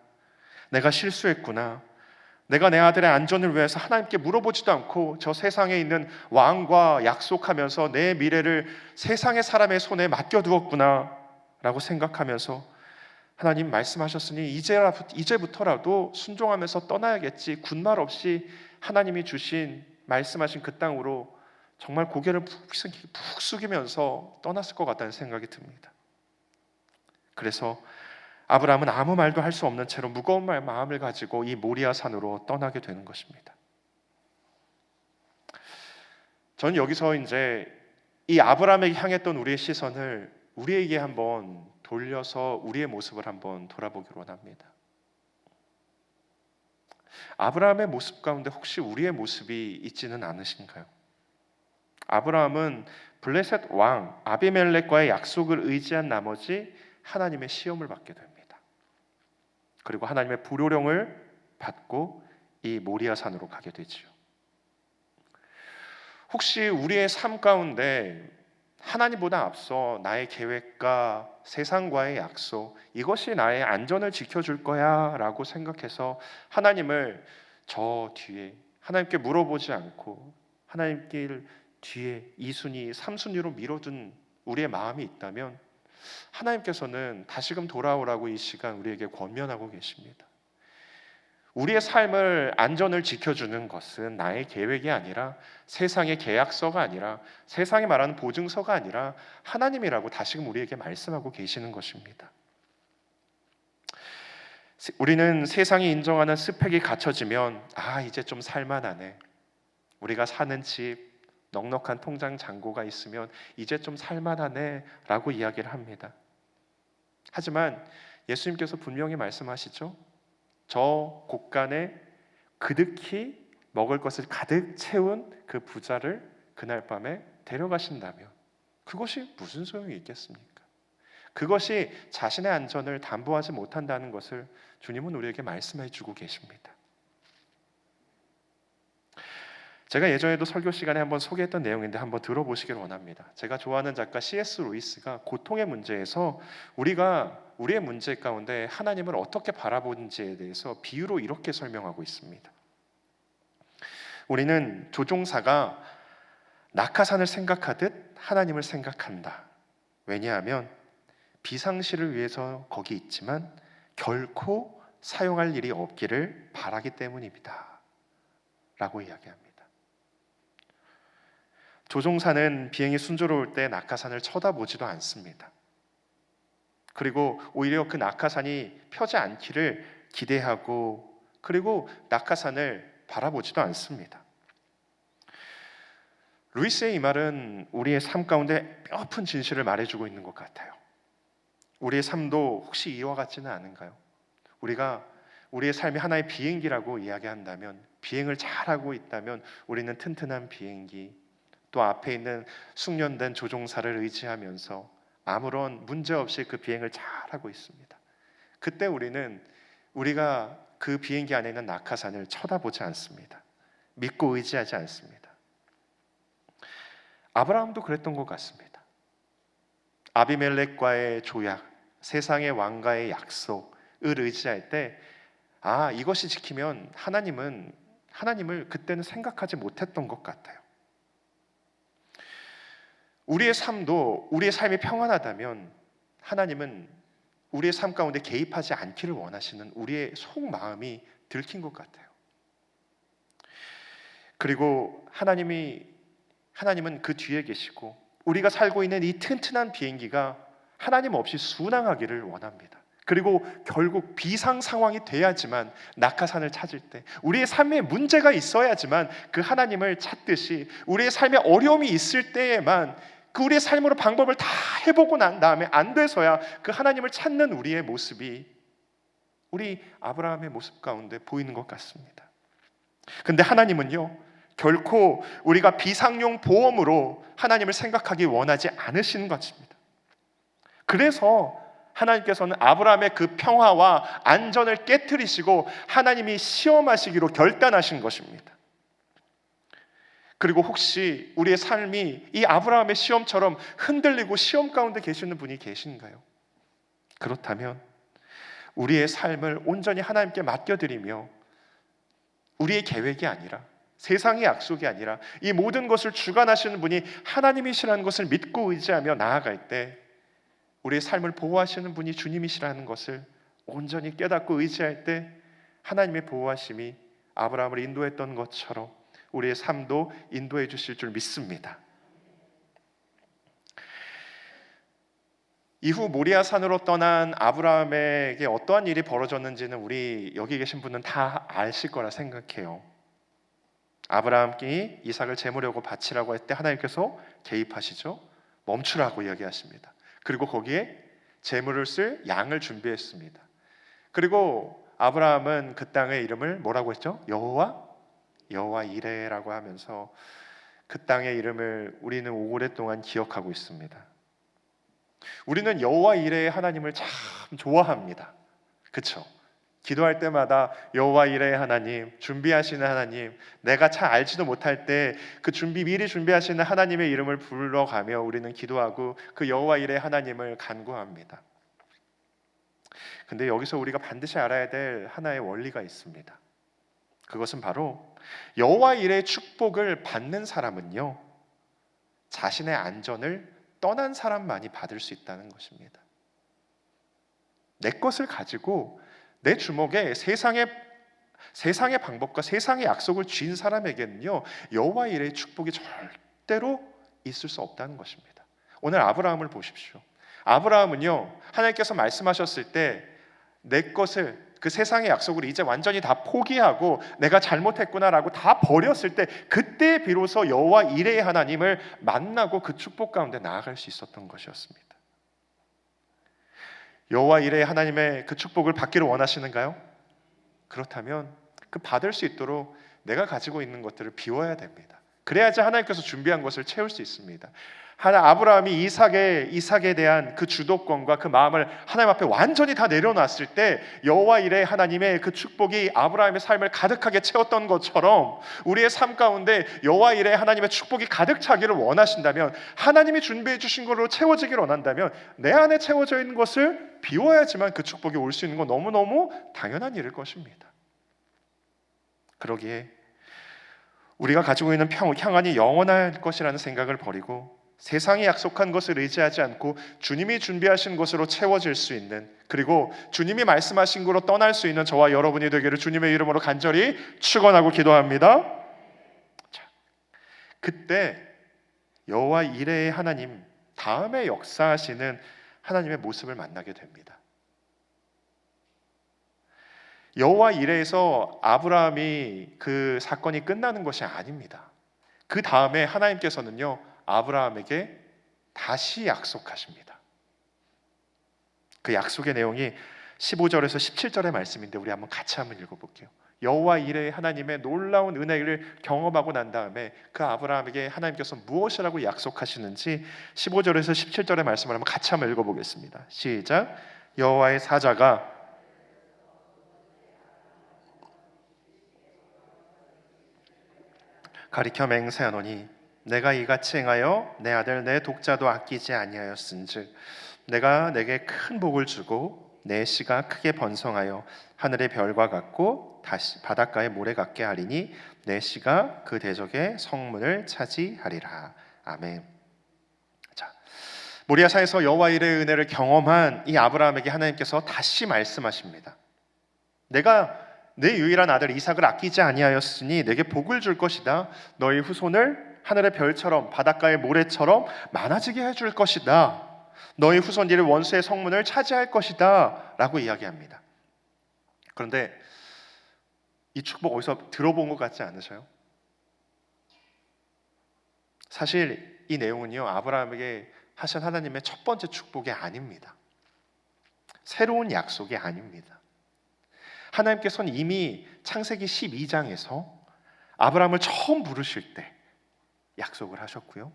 내가 실수했구나, 내가 내 아들의 안전을 위해서 하나님께 물어보지도 않고 저 세상에 있는 왕과 약속하면서 내 미래를 세상의 사람의 손에 맡겨두었구나 라고 생각하면서 하나님 말씀하셨으니 이제부터라도 순종하면서 떠나야겠지, 군말 없이 하나님이 주신 말씀하신 그 땅으로 정말 고개를 푹 숙이면서 떠났을 것 같다는 생각이 듭니다. 그래서 아브라함은 아무 말도 할 수 없는 채로 무거운 마음을 가지고 이 모리아 산으로 떠나게 되는 것입니다. 저는 여기서 이제 이 아브라함에게 향했던 우리의 시선을 우리에게 한번 돌려서 우리의 모습을 한번 돌아보기로 원합니다. 아브라함의 모습 가운데 혹시 우리의 모습이 있지는 않으신가요? 아브라함은 블레셋 왕 아비멜렉과의 약속을 의지한 나머지 하나님의 시험을 받게 됩니다. 그리고 하나님의 불호령을 받고 이 모리아 산으로 가게 되지요. 혹시 우리의 삶 가운데 하나님보다 앞서 나의 계획과 세상과의 약속, 이것이 나의 안전을 지켜줄 거야 라고 생각해서 하나님을 저 뒤에, 하나님께 물어보지 않고 하나님께 뒤에 2순위, 3순위로 밀어둔 우리의 마음이 있다면 하나님께서는 다시금 돌아오라고 이 시간 우리에게 권면하고 계십니다. 우리의 삶을 안전을 지켜주는 것은 나의 계획이 아니라 세상의 계약서가 아니라 세상이 말하는 보증서가 아니라 하나님이라고 다시금 우리에게 말씀하고 계시는 것입니다. 우리는 세상이 인정하는 스펙이 갖춰지면 이제 좀 살만하네, 우리가 사는 집, 넉넉한 통장 잔고가 있으면 이제 좀 살만하네라고 이야기를 합니다. 하지만 예수님께서 분명히 말씀하시죠. 저 곳간에 그득히 먹을 것을 가득 채운 그 부자를 그날 밤에 데려가신다면 그것이 무슨 소용이 있겠습니까? 그것이 자신의 안전을 담보하지 못한다는 것을 주님은 우리에게 말씀해 주고 계십니다. 제가 예전에도 설교 시간에 한번 소개했던 내용인데 한번 들어보시길 원합니다. 제가 좋아하는 작가 C.S. 루이스가 고통의 문제에서 우리가 우리의 문제 가운데 하나님을 어떻게 바라보는지에 대해서 비유로 이렇게 설명하고 있습니다. 우리는 조종사가 낙하산을 생각하듯 하나님을 생각한다. 왜냐하면 비상시를 위해서 거기 있지만 결코 사용할 일이 없기를 바라기 때문입니다. 라고 이야기합니다. 조종사는 비행이 순조로울 때 낙하산을 쳐다보지도 않습니다. 그리고 오히려 그 낙하산이 펴지 않기를 기대하고 그리고 낙하산을 바라보지도 않습니다. 루이스의 이 말은 우리의 삶 가운데 뼈아픈 진실을 말해주고 있는 것 같아요. 우리의 삶도 혹시 이와 같지는 않은가요? 우리가 우리의 삶이 하나의 비행기라고 이야기한다면, 비행을 잘하고 있다면 우리는 튼튼한 비행기, 또 앞에 있는 숙련된 조종사를 의지하면서 아무런 문제 없이 그 비행을 잘하고 있습니다. 그때 우리가 그 비행기 안에 있는 낙하산을 쳐다보지 않습니다. 믿고 의지하지 않습니다. 아브라함도 그랬던 것 같습니다. 아비멜렉과의 조약, 세상의 왕과의 약속을 의지할 때 이것이 지키면 하나님을 그때는 생각하지 못했던 것 같아요. 우리의 삶도 우리의 삶이 평안하다면 하나님은 우리의 삶 가운데 개입하지 않기를 원하시는 우리의 속마음이 들킨 것 같아요. 그리고 하나님은 그 뒤에 계시고 우리가 살고 있는 이 튼튼한 비행기가 하나님 없이 순항하기를 원합니다. 그리고 결국 비상 상황이 돼야지만 낙하산을 찾을 때 우리의 삶에 문제가 있어야지만 그 하나님을 찾듯이 우리의 삶에 어려움이 있을 때에만 그 우리의 삶으로 방법을 다 해보고 난 다음에 안 돼서야 그 하나님을 찾는 우리의 모습이 우리 아브라함의 모습 가운데 보이는 것 같습니다. 근데 하나님은요 결코 우리가 비상용 보험으로 하나님을 생각하기 원하지 않으시는 것입니다. 그래서 하나님께서는 아브라함의 그 평화와 안전을 깨트리시고 하나님이 시험하시기로 결단하신 것입니다. 그리고 혹시 우리의 삶이 이 아브라함의 시험처럼 흔들리고 시험 가운데 계시는 분이 계신가요? 그렇다면 우리의 삶을 온전히 하나님께 맡겨드리며 우리의 계획이 아니라 세상의 약속이 아니라 이 모든 것을 주관하시는 분이 하나님이시라는 것을 믿고 의지하며 나아갈 때 우리의 삶을 보호하시는 분이 주님이시라는 것을 온전히 깨닫고 의지할 때 하나님의 보호하심이 아브라함을 인도했던 것처럼 우리의 삶도 인도해 주실 줄 믿습니다. 이후 모리아 산으로 떠난 아브라함에게 어떠한 일이 벌어졌는지는 우리 여기 계신 분은 다 아실 거라 생각해요. 아브라함께 이삭을 제물려고 바치라고 할 때 하나님께서 개입하시죠. 멈추라고 이야기하십니다. 그리고 거기에 제물을 쓸 양을 준비했습니다. 그리고 아브라함은 그 땅의 이름을 뭐라고 했죠? 여호와 이레라고 하면서 그 땅의 이름을 우리는 오랫동안 기억하고 있습니다. 우리는 여호와 이레의 하나님을 참 좋아합니다. 그렇죠? 기도할 때마다 여호와 이레의 하나님, 준비하시는 하나님, 내가 잘 알지도 못할 때 그 미리 준비하시는 하나님의 이름을 불러가며 우리는 기도하고 그 여호와 이레의 하나님을 간구합니다. 근데 여기서 우리가 반드시 알아야 될 하나의 원리가 있습니다. 그것은 바로 여호와 이레의 축복을 받는 사람은요 자신의 안전을 떠난 사람만이 받을 수 있다는 것입니다. 내 것을 가지고 내 주먹에 세상의 방법과 세상의 약속을 쥔 사람에게는요 여호와 이레의 축복이 절대로 있을 수 없다는 것입니다. 오늘 아브라함을 보십시오. 아브라함은요 하나님께서 말씀하셨을 때 내 것을 그 세상의 약속을 이제 완전히 다 포기하고 내가 잘못했구나라고 다 버렸을 때, 그때 비로소 여호와 이레의 하나님을 만나고 그 축복 가운데 나아갈 수 있었던 것이었습니다. 여호와 이레의 하나님의 그 축복을 받기를 원하시는가요? 그렇다면 그 받을 수 있도록 내가 가지고 있는 것들을 비워야 됩니다. 그래야지 하나님께서 준비한 것을 채울 수 있습니다. 아브라함이 이삭에 대한 그 주도권과 그 마음을 하나님 앞에 완전히 다 내려놨을 때 여호와 이레 하나님의 그 축복이 아브라함의 삶을 가득하게 채웠던 것처럼, 우리의 삶 가운데 여호와 이레 하나님의 축복이 가득 차기를 원하신다면, 하나님이 준비해 주신 것으로 채워지기를 원한다면, 내 안에 채워져 있는 것을 비워야지만 그 축복이 올 수 있는 건 너무너무 당연한 일일 것입니다. 그러기에 우리가 가지고 있는 평안이 영원할 것이라는 생각을 버리고 세상이 약속한 것을 의지하지 않고 주님이 준비하신 것으로 채워질 수 있는, 그리고 주님이 말씀하신 것으로 떠날 수 있는 저와 여러분이 되기를 주님의 이름으로 간절히 축원하고 기도합니다. 자, 그때 여호와 이레의 하나님, 다음에 역사하시는 하나님의 모습을 만나게 됩니다. 여호와 이레에서 아브라함이 그 사건이 끝나는 것이 아닙니다. 그 다음에 하나님께서는요, 아브라함에게 다시 약속하십니다. 그 약속의 내용이 15절에서 17절의 말씀인데 우리 같이 한번 읽어볼게요. 여호와 이레의 하나님의 놀라운 은혜를 경험하고 난 다음에 그 아브라함에게 하나님께서 무엇이라고 약속하시는지 15절에서 17절의 말씀을 한번 같이 한번 읽어보겠습니다. 시작. 여호와의 사자가 가리켜 맹세하노니 내가 이같이 행하여 내 아들 내 독자도 아끼지 아니하였은즉 내가 내게 큰 복을 주고 내 씨가 크게 번성하여 하늘의 별과 같고 다시 바닷가의 모래 같게 하리니 내 씨가 그 대적의 성문을 차지하리라. 아멘. 자, 모리아산에서 여호와 이레의 은혜를 경험한 이 아브라함에게 하나님께서 다시 말씀하십니다. 내가 내 유일한 아들 이삭을 아끼지 아니하였으니 내게 복을 줄 것이다. 너희 후손을 하늘의 별처럼 바닷가의 모래처럼 많아지게 해줄 것이다. 너희 후손들이 원수의 성문을 차지할 것이다 라고 이야기합니다. 그런데 이 축복 어디서 들어본 것 같지 않으세요? 사실 이 내용은요, 아브라함에게 하신 하나님의 첫 번째 축복이 아닙니다. 새로운 약속이 아닙니다. 하나님께서는 이미 창세기 12장에서 아브라함을 처음 부르실 때 약속을 하셨고요,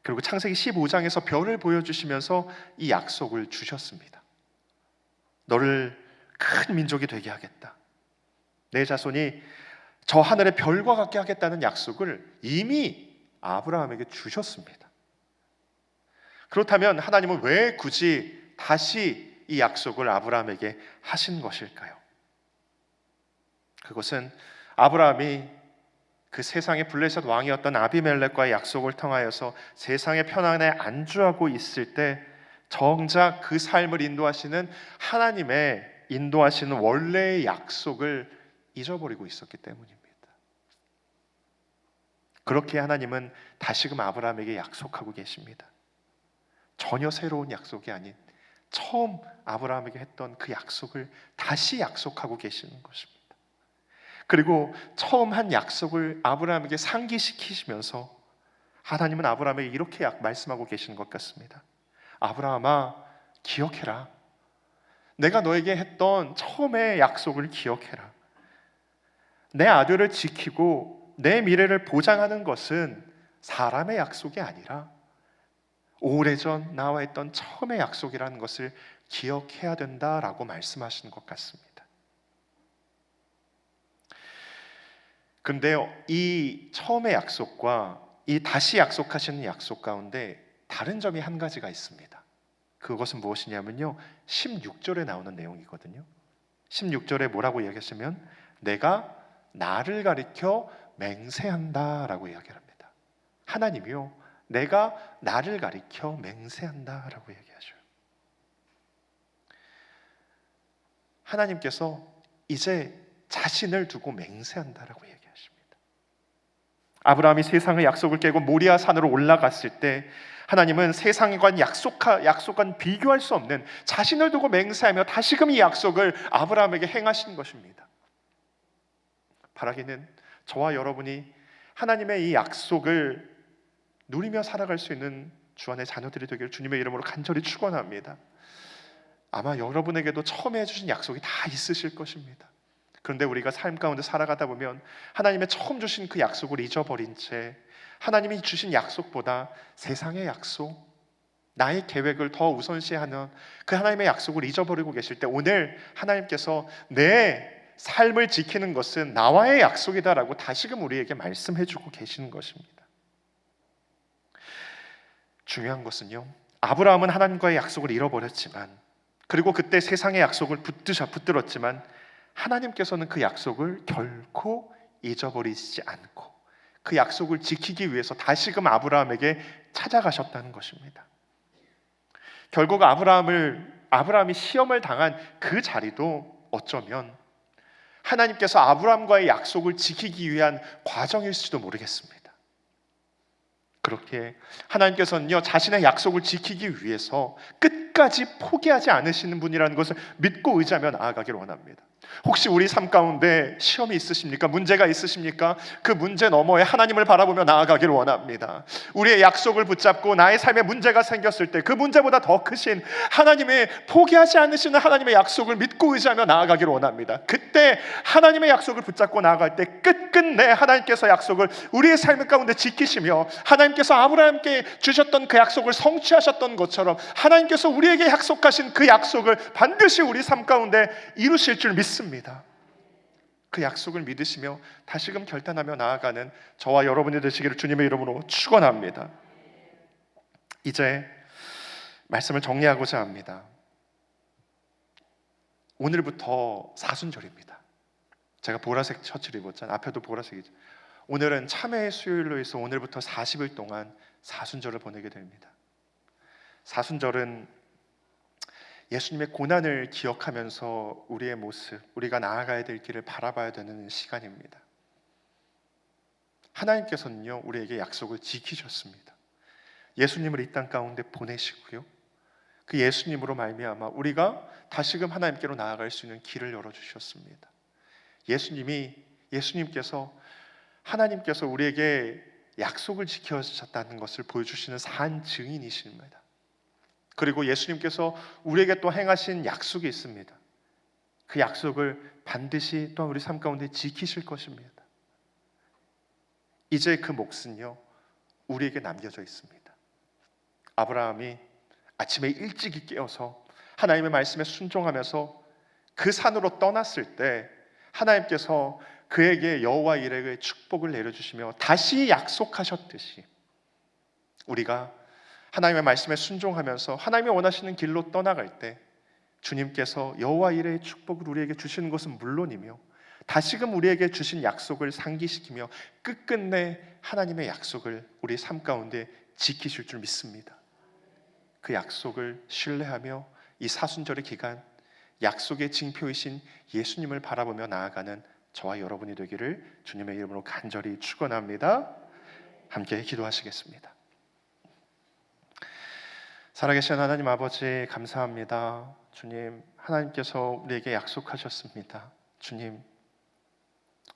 그리고 창세기 15장에서 별을 보여주시면서 이 약속을 주셨습니다. 너를 큰 민족이 되게 하겠다. 내 자손이 저 하늘의 별과 같게 하겠다는 약속을 이미 아브라함에게 주셨습니다. 그렇다면 하나님은 왜 굳이 다시 이 약속을 아브라함에게 하신 것일까요? 그것은 아브라함이 그 세상의 블레셋 왕이었던 아비멜렉과의 약속을 통하여서 세상의 편안에 안주하고 있을 때 정작 그 삶을 인도하시는 하나님의 인도하시는 원래의 약속을 잊어버리고 있었기 때문입니다. 그렇게 하나님은 다시금 아브라함에게 약속하고 계십니다. 전혀 새로운 약속이 아닌 처음 아브라함에게 했던 그 약속을 다시 약속하고 계시는 것입니다. 그리고 처음 한 약속을 아브라함에게 상기시키시면서 하나님은 아브라함에게 이렇게 말씀하고 계시는 것 같습니다. 아브라함아, 기억해라. 내가 너에게 했던 처음의 약속을 기억해라. 내 아들을 지키고 내 미래를 보장하는 것은 사람의 약속이 아니라 오래전 나와 했던 처음의 약속이라는 것을 기억해야 된다라고 말씀하시는 것 같습니다. 그런데요, 이 처음의 약속과 이 다시 약속하시는 약속 가운데 다른 점이 한 가지가 있습니다. 그것은 무엇이냐면요, 16절에 나오는 내용이거든요. 16절에 뭐라고 이야기하시면 내가 나를 가리켜 맹세한다라고 이야기합니다. 하나님이요, 내가 나를 가리켜 맹세한다라고 얘기하셔요. 하나님께서 이제 자신을 두고 맹세한다라고 얘기하십니다. 아브라함이 세상의 약속을 깨고 모리아 산으로 올라갔을 때 하나님은 세상과 약속과는 비교할 수 없는 자신을 두고 맹세하며 다시금 이 약속을 아브라함에게 행하신 것입니다. 바라기는 저와 여러분이 하나님의 이 약속을 누리며 살아갈 수 있는 주 안의 자녀들이 되기를 주님의 이름으로 간절히 축원합니다. 아마 여러분에게도 처음에 해주신 약속이 다 있으실 것입니다. 그런데 우리가 삶 가운데 살아가다 보면 하나님의 처음 주신 그 약속을 잊어버린 채 하나님이 주신 약속보다 세상의 약속, 나의 계획을 더 우선시하는 그 하나님의 약속을 잊어버리고 계실 때 오늘 하나님께서 내 삶을 지키는 것은 나와의 약속이다라고 다시금 우리에게 말씀해주고 계시는 것입니다. 중요한 것은요, 아브라함은 하나님과의 약속을 잃어버렸지만, 그리고 그때 세상의 약속을 붙들었지만 하나님께서는 그 약속을 결코 잊어버리지 않고 그 약속을 지키기 위해서 다시금 아브라함에게 찾아가셨다는 것입니다. 결국 아브라함이 시험을 당한 그 자리도 어쩌면 하나님께서 아브라함과의 약속을 지키기 위한 과정일지도 모르겠습니다. 그렇게 하나님께서는요, 자신의 약속을 지키기 위해서 끝까지 포기하지 않으시는 분이라는 것을 믿고 의지하며 나아가길 원합니다. 혹시 우리 삶 가운데 시험이 있으십니까? 문제가 있으십니까? 그 문제 너머에 하나님을 바라보며 나아가길 원합니다. 우리의 약속을 붙잡고 나의 삶에 문제가 생겼을 때 그 문제보다 더 크신 하나님의 포기하지 않으시는 하나님의 약속을 믿고 의지하며 나아가길 원합니다. 그때 하나님의 약속을 붙잡고 나아갈 때 끝끝내 하나님께서 약속을 우리의 삶 가운데 지키시며 하나님께서 아브라함께 주셨던 그 약속을 성취하셨던 것처럼 하나님께서 우리에게 약속하신 그 약속을 반드시 우리 삶 가운데 이루실 줄 믿습니다. 그 약속을 믿으시며 다시금 결단하며 나아가는 저와 여러분이 되시기를 주님의 이름으로 축원합니다. 이제 말씀을 정리하고자 합니다. 오늘부터 사순절입니다. 제가 보라색 셔츠를 입었잖아요. 앞에도 보라색이죠. 오늘은 참회의 수요일로 해서 오늘부터 40일 동안 사순절을 보내게 됩니다. 사순절은 예수님의 고난을 기억하면서 우리의 모습, 우리가 나아가야 될 길을 바라봐야 되는 시간입니다. 하나님께서는요, 우리에게 약속을 지키셨습니다. 예수님을 이 땅 가운데 보내시고요, 그 예수님으로 말미암아 우리가 다시금 하나님께로 나아갈 수 있는 길을 열어주셨습니다. 예수님께서 하나님께서 우리에게 약속을 지켜주셨다는 것을 보여주시는 산 증인이십니다. 그리고 예수님께서 우리에게 또 행하신 약속이 있습니다. 그 약속을 반드시 또 우리 삶 가운데 지키실 것입니다. 이제 그 몫은요, 우리에게 남겨져 있습니다. 아브라함이 아침에 일찍이 깨어서 하나님의 말씀에 순종하면서 그 산으로 떠났을 때 하나님께서 그에게 여호와 이레의 축복을 내려주시며 다시 약속하셨듯이 우리가 하나님의 말씀에 순종하면서 하나님이 원하시는 길로 떠나갈 때 주님께서 여호와 이레의 축복을 우리에게 주시는 것은 물론이며 다시금 우리에게 주신 약속을 상기시키며 끝끝내 하나님의 약속을 우리 삶 가운데 지키실 줄 믿습니다. 그 약속을 신뢰하며 이 사순절의 기간 약속의 징표이신 예수님을 바라보며 나아가는 저와 여러분이 되기를 주님의 이름으로 간절히 축원합니다. 함께 기도하시겠습니다. 살아계신 하나님 아버지 감사합니다. 주님, 하나님께서 우리에게 약속하셨습니다. 주님,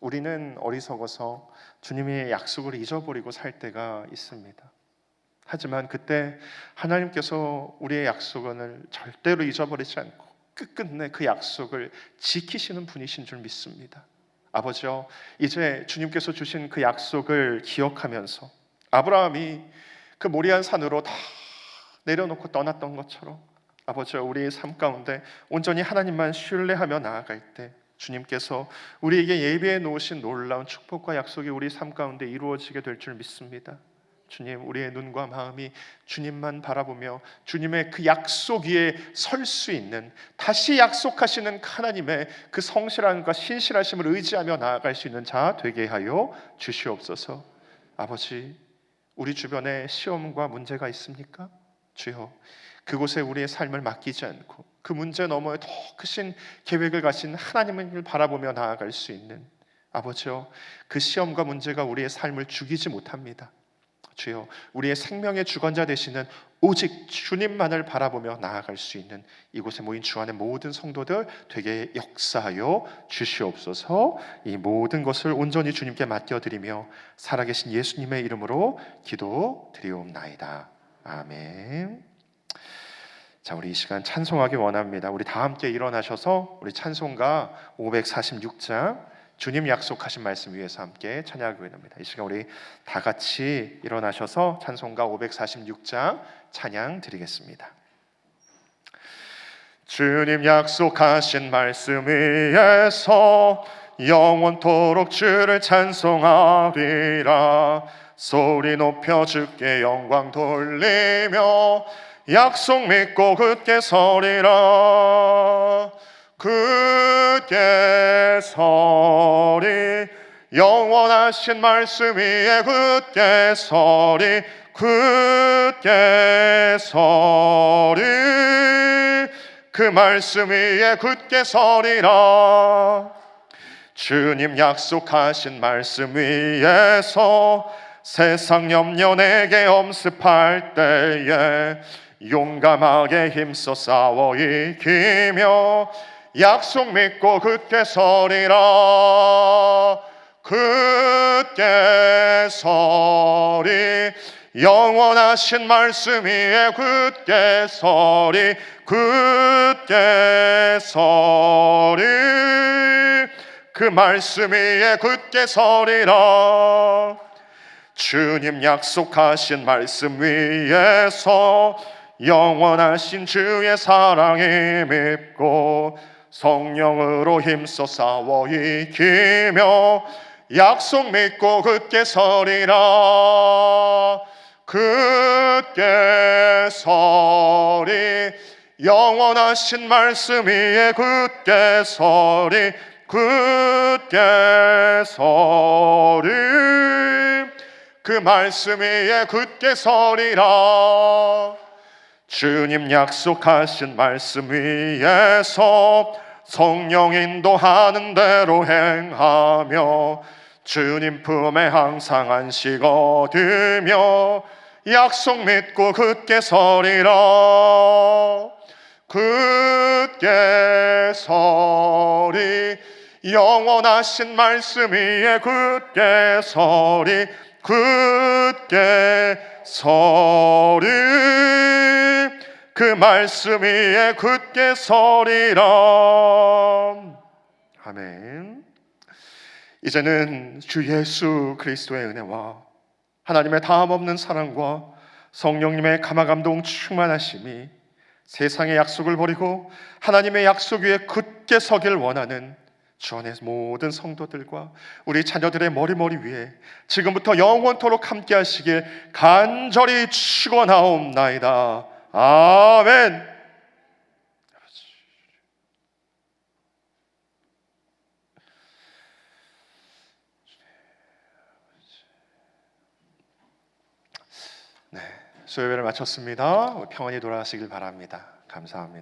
우리는 어리석어서 주님의 약속을 잊어버리고 살 때가 있습니다. 하지만 그때 하나님께서 우리의 약속을 절대로 잊어버리지 않고 끝끝내 그 약속을 지키시는 분이신 줄 믿습니다. 아버지요, 이제 주님께서 주신 그 약속을 기억하면서 아브라함이 그 모리안 산으로 다 내려놓고 떠났던 것처럼 아버지요, 우리의 삶 가운데 온전히 하나님만 신뢰하며 나아갈 때 주님께서 우리에게 예비해 놓으신 놀라운 축복과 약속이 우리 삶 가운데 이루어지게 될 줄 믿습니다. 주님, 우리의 눈과 마음이 주님만 바라보며 주님의 그 약속 위에 설 수 있는, 다시 약속하시는 하나님의 그 성실함과 신실하심을 의지하며 나아갈 수 있는 자 되게 하여 주시옵소서. 아버지, 우리 주변에 시험과 문제가 있습니까? 주여, 그곳에 우리의 삶을 맡기지 않고 그 문제 너머에 더 크신 계획을 가신 하나님을 바라보며 나아갈 수 있는, 아버지여, 그 시험과 문제가 우리의 삶을 죽이지 못합니다. 주여, 우리의 생명의 주관자 되시는 오직 주님만을 바라보며 나아갈 수 있는 이곳에 모인 주 안의 모든 성도들 되게 역사하여 주시옵소서. 이 모든 것을 온전히 주님께 맡겨드리며 살아계신 예수님의 이름으로 기도드리옵나이다. 아멘. 자, 우리 이 시간 찬송하기 원합니다. 우리 다 함께 일어나셔서 우리 찬송가 546장 주님 약속하신 말씀 위에서 함께 찬양하기 원합니다. 이 시간 우리 다 같이 일어나셔서 찬송가 546장 찬양 드리겠습니다. 주님 약속하신 말씀 위에서 영원토록 주를 찬송하리라. 소리 높여 주께 영광 돌리며 약속 믿고 굳게 서리라. 굳게 서리, 영원하신 말씀 위에 굳게 서리. 굳게 서리, 그 말씀 위에 굳게 서리라. 주님 약속하신 말씀 위에서 세상 염려 내게 엄습할 때에 용감하게 힘써 싸워 이기며 약속 믿고 굳게 서리라. 굳게 서리, 영원하신 말씀 위에 굳게 서리. 굳게 서리, 그 말씀 위에 굳게 서리라. 주님 약속하신 말씀 위에서 영원하신 주의 사랑에 밉고 성령으로 힘써 싸워 이기며 약속 믿고 굳게 서리라. 굳게 서리, 영원하신 말씀 위에 굳게 서리. 굳게 서리, 그 말씀 위에 굳게 서리라. 주님 약속하신 말씀 위에서 성령 인도하는 대로 행하며 주님 품에 항상 안식 얻으며 약속 믿고 굳게 서리라. 굳게 서리, 영원하신 말씀 위에 굳게 서리. 굳게 서리, 그 말씀 위에 굳게 서리라. 아멘. 이제는 주 예수 그리스도의 은혜와 하나님의 다함없는 사랑과 성령님의 감화감동 충만하심이 세상의 약속을 버리고 하나님의 약속 위에 굳게 서길 원하는 주 안의 모든 성도들과 우리 자녀들의 머리 위에 지금부터 영원토록 함께 하시길 간절히 축원하옵나이다. 아멘. 네, 수요예배를 마쳤습니다. 평안히 돌아가시길 바랍니다. 감사합니다.